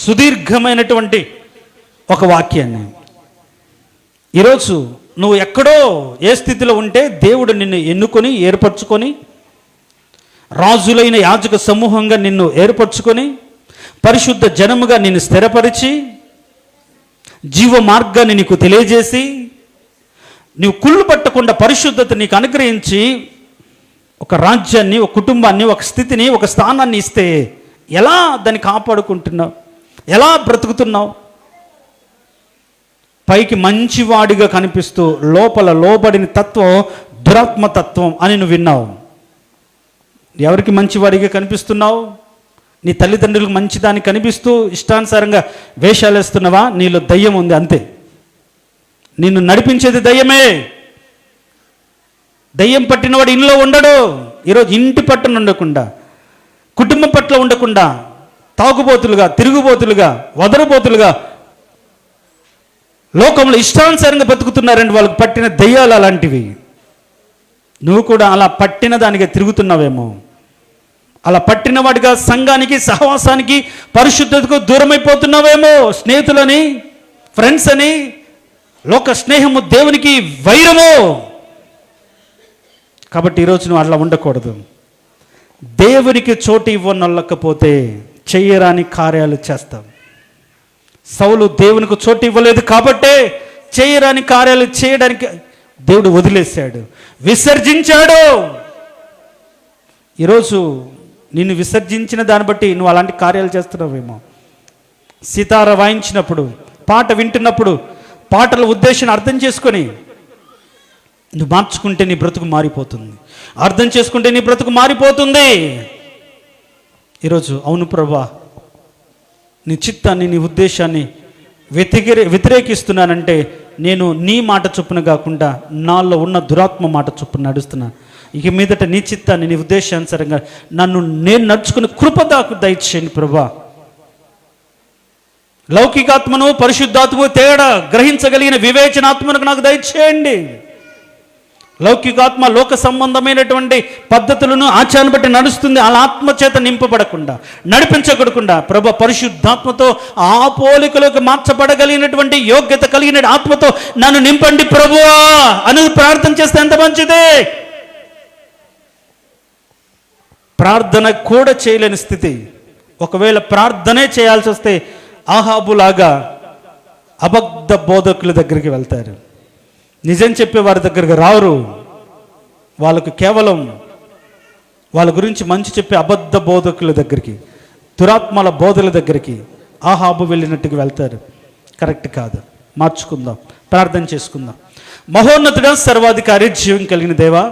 సుదీర్ఘమైనటువంటి ఒక వాక్యాన్ని, ఈరోజు నువ్వు ఎక్కడో ఏ స్థితిలో ఉంటే దేవుడు నిన్ను ఎన్నుకొని ఏర్పరచుకొని రాజులైన యాజక సమూహంగా నిన్ను ఏర్పరచుకొని పరిశుద్ధ జనముగా నిన్ను స్థిరపరిచి జీవ మార్గాన్ని నీకు తెలియజేసి నీవు కుళ్ళు పట్టకుండా పరిశుద్ధత నీకు అనుగ్రహించి ఒక రాజ్యాన్ని, ఒక కుటుంబాన్ని, ఒక స్థితిని, ఒక స్థానాన్ని ఇస్తే ఎలా దాన్ని కాపాడుకుంటున్నావు, ఎలా బ్రతుకుతున్నావు? పైకి మంచివాడిగా కనిపిస్తూ లోపల లోబడిన తత్వం దురాత్మతత్వం అని నువ్వు విన్నావు. ఎవరికి మంచివాడిగా కనిపిస్తున్నావు? నీ తల్లిదండ్రులకు మంచిదాన్ని కనిపిస్తూ ఇష్టానుసారంగా వేషాలు వేస్తున్నావా? నీలో దయ్యం ఉంది, అంతే. నిన్ను నడిపించేది దయ్యమే. దయ్యం పట్టినవాడు ఇంట్లో ఉండడు. ఈరోజు ఇంటి పట్టున ఉండకుండా, కుటుంబం పట్ల ఉండకుండా తాగుబోతులుగా, తిరుగుబోతులుగా, వదరుబోతులుగా లోకంలో ఇష్టానుసారంగా బతుకుతున్నారండి. వాళ్ళకి పట్టిన దయ్యాలు అలాంటివి. నువ్వు కూడా అలా పట్టిన దానిగా తిరుగుతున్నావేమో. అలా పట్టిన వాడిగా సంఘానికి, సహవాసానికి, పరిశుద్ధతకు దూరమైపోతున్నావేమో. స్నేహితులని, ఫ్రెండ్స్ అని, లోక స్నేహము దేవునికి వైరము. కాబట్టి ఈరోజు నువ్వు అట్లా ఉండకూడదు. దేవునికి చోటు ఇవ్వనొల్లకపోతే చెయ్యరాని కార్యాలు చేస్తాం. సౌలు దేవునికి చోటు ఇవ్వలేదు కాబట్టే చేయరాని కార్యాలు చేయడానికి దేవుడు వదిలేశాడు, విసర్జించాడు. ఈరోజు నిన్ను విసర్జించిన దాన్ని బట్టి నువ్వు అలాంటి కార్యాలు చేస్తున్నావేమో. సితార వాయించినప్పుడు, పాట వింటున్నప్పుడు పాటల ఉద్దేశాన్ని అర్థం చేసుకొని నువ్వు మార్చుకుంటే నీ బ్రతుకు మారిపోతుంది. అర్థం చేసుకుంటే నీ బ్రతుకు మారిపోతుంది. ఈరోజు అవును ప్రభా, నీ చిత్తాన్ని, నీ ఉద్దేశాన్ని వ్యతిరేకిస్తున్నానంటే నేను నీ మాట చొప్పున కాకుండా నాలో ఉన్న దురాత్మ మాట చొప్పున నడుస్తున్నాను. ఇక మీదట నీ చిత్తాన్ని, నీ ఉద్దేశానుసారంగా నేను నడుచుకుని కృప దాకు దయచేయండి ప్రభా. లౌకికాత్మను పరిశుద్ధాత్మను తేడా గ్రహించగలిగిన వివేచనాత్మను నాకు దయచేయండి. లౌకికాత్మ లోక సంబంధమైనటువంటి పద్ధతులను ఆచారాన్ని బట్టి నడుస్తుంది. అలా ఆత్మచేత నింపబడకుండా, నడిపించబడకుండా ప్రభు పరిశుద్ధాత్మతో ఆ పోలికలోకి మార్చబడగలిగినటువంటి యోగ్యత కలిగిన ఆత్మతో నన్ను నింపండి ప్రభువా అని ప్రార్థన చేస్తే ఎంత మంచిది. ప్రార్థన కూడా చేయలేని స్థితి. ఒకవేళ ప్రార్థనే చేయాల్సి వస్తే ఆహాబులాగా అబద్ధ బోధకుల దగ్గరికి వెళ్తారు. నిజం చెప్పే వారి దగ్గరికి రారు. వాళ్ళకు కేవలం వాళ్ళ గురించి మంచి చెప్పే అబద్ధ బోధకుల దగ్గరికి, దురాత్మల బోధల దగ్గరికి ఆహాబు వెళ్ళినట్టుగా వెళ్తారు. కరెక్ట్ కాదు. మార్చుకుందాం, ప్రార్థన చేసుకుందాం. మహోన్నతుడా, సర్వాధికారి, జీవం కలిగిన దేవా,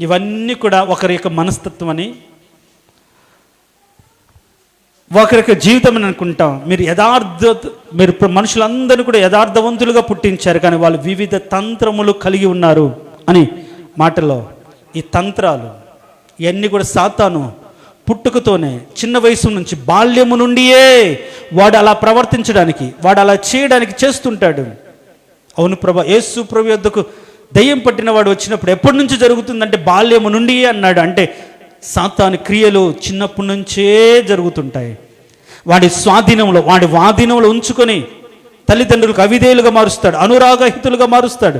ఇవన్నీ కూడా ఒకరి యొక్క మనస్తత్వం అని, ఒకరి యొక్క జీవితం అని అనుకుంటాం. మీరు మనుషులందరినీ కూడా యథార్థవంతులుగా పుట్టించారు, కానీ వాళ్ళు వివిధ తంత్రములు కలిగి ఉన్నారు అని మాటలో. ఈ తంత్రాలు ఇవన్నీ కూడా సాతాను పుట్టుకతోనే, చిన్న వయసు నుంచి, బాల్యము నుండియే వాడు అలా ప్రవర్తించడానికి, వాడు అలా చేయడానికి చేస్తుంటాడు. అవును ప్రభా, యేసు ప్రభు యొద్దకు దయ్యం పట్టిన వాడు వచ్చినప్పుడు ఎప్పటి నుంచి జరుగుతుందంటే బాల్యము నుండి అన్నాడు. అంటే సాతాను క్రియలు చిన్నప్పటి నుంచే జరుగుతుంటాయి. వాడి స్వాధీనంలో, వాడి వాధీనంలో ఉంచుకొని తల్లిదండ్రులకు అవిధేయులుగా మారుస్తాడు, అనురాగహితులుగా మారుస్తాడు,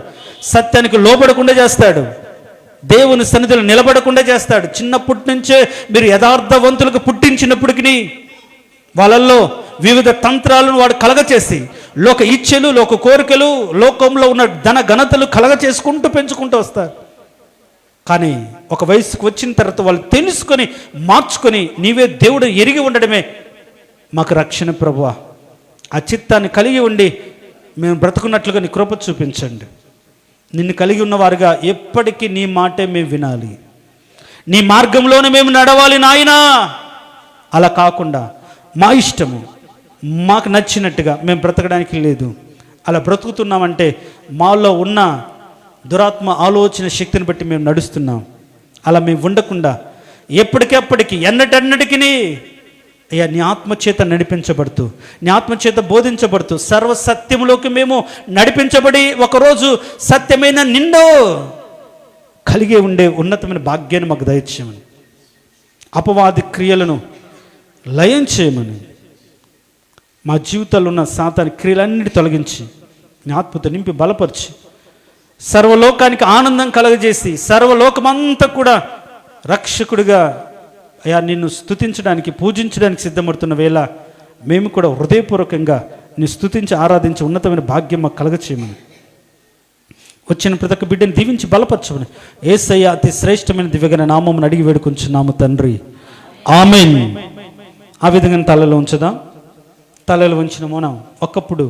సత్యానికి లోబడకుండా చేస్తాడు, దేవుని సన్నిధిలో నిలబడకుండా చేస్తాడు. చిన్నప్పటి నుంచే మీరు యథార్థవంతులకు పుట్టించినప్పటికీ వాళ్ళల్లో వివిధ తంత్రాలను వాడు కలగచేసి, లోక ఇచ్ఛలు, లోక కోరికలు, లోకంలో ఉన్న ధన ఘనతలు కలగచేసుకుంటూ పెంచుకుంటూ వస్తారు. కానీ ఒక వయసుకు వచ్చిన తర్వాత వాళ్ళు తెలుసుకొని మార్చుకొని నీవే దేవుడు ఎరిగి ఉండడమే మాకు రక్షణ ప్రభువా. ఆ చిత్తాన్ని కలిగి ఉండి మేము బ్రతుకున్నట్లుగా నీ కృప చూపించండి. నిన్ను కలిగి ఉన్నవారుగా ఎప్పటికీ నీ మాటే మేము వినాలి, నీ మార్గంలోనే మేము నడవాలి నాయనా. అలా కాకుండా మా ఇష్టము, మాకు నచ్చినట్టుగా మేము బ్రతకడానికి లేదు. అలా బ్రతుకుతున్నామంటే మాలో ఉన్న దురాత్మ ఆలోచన శక్తిని బట్టి మేము నడుస్తున్నాం. అలా మేము ఉండకుండా ఎప్పటికెప్పటికి ఎన్నటన్నిటికీ అయ్యా నీ ఆత్మచేత నడిపించబడుతూ, నీ ఆత్మచేత బోధించబడుతూ సర్వసత్యములోకి మేము నడిపించబడి ఒకరోజు సత్యమైన నిండు కలిగి ఉండే ఉన్నతమైన భాగ్యాన్ని మాకు దయచేయమని, అపవాది క్రియలను లయం చేయమని, మా జీవితాల్లో ఉన్న సాతాని క్రియలన్నిటి తొలగించి నీ ఆత్మతో నింపి బలపరిచి సర్వలోకానికి ఆనందం కలగజేసి సర్వలోకమంతా కూడా రక్షకుడిగా అయ్యా నిన్ను స్తుతించడానికి పూజించడానికి సిద్ధపడుతున్న వేళ మేము కూడా హృదయపూర్వకంగా నీ స్తుతించి ఆరాధించి ఉన్నతమైన భాగ్యం మాకు కలగచేయమని, వచ్చిన ప్రతి ఒక్క బిడ్డని దీవించి బలపరచమని యేసయ్య అతి శ్రేష్టమైన దివ్యగణ నామమును అడిగి వేడుకొంచున్నాము తండ్రి, ఆమేన్. ఆ విధంగా తలలో ఉంచుదాం. తలలో ఉంచిన మనం ఒకప్పుడు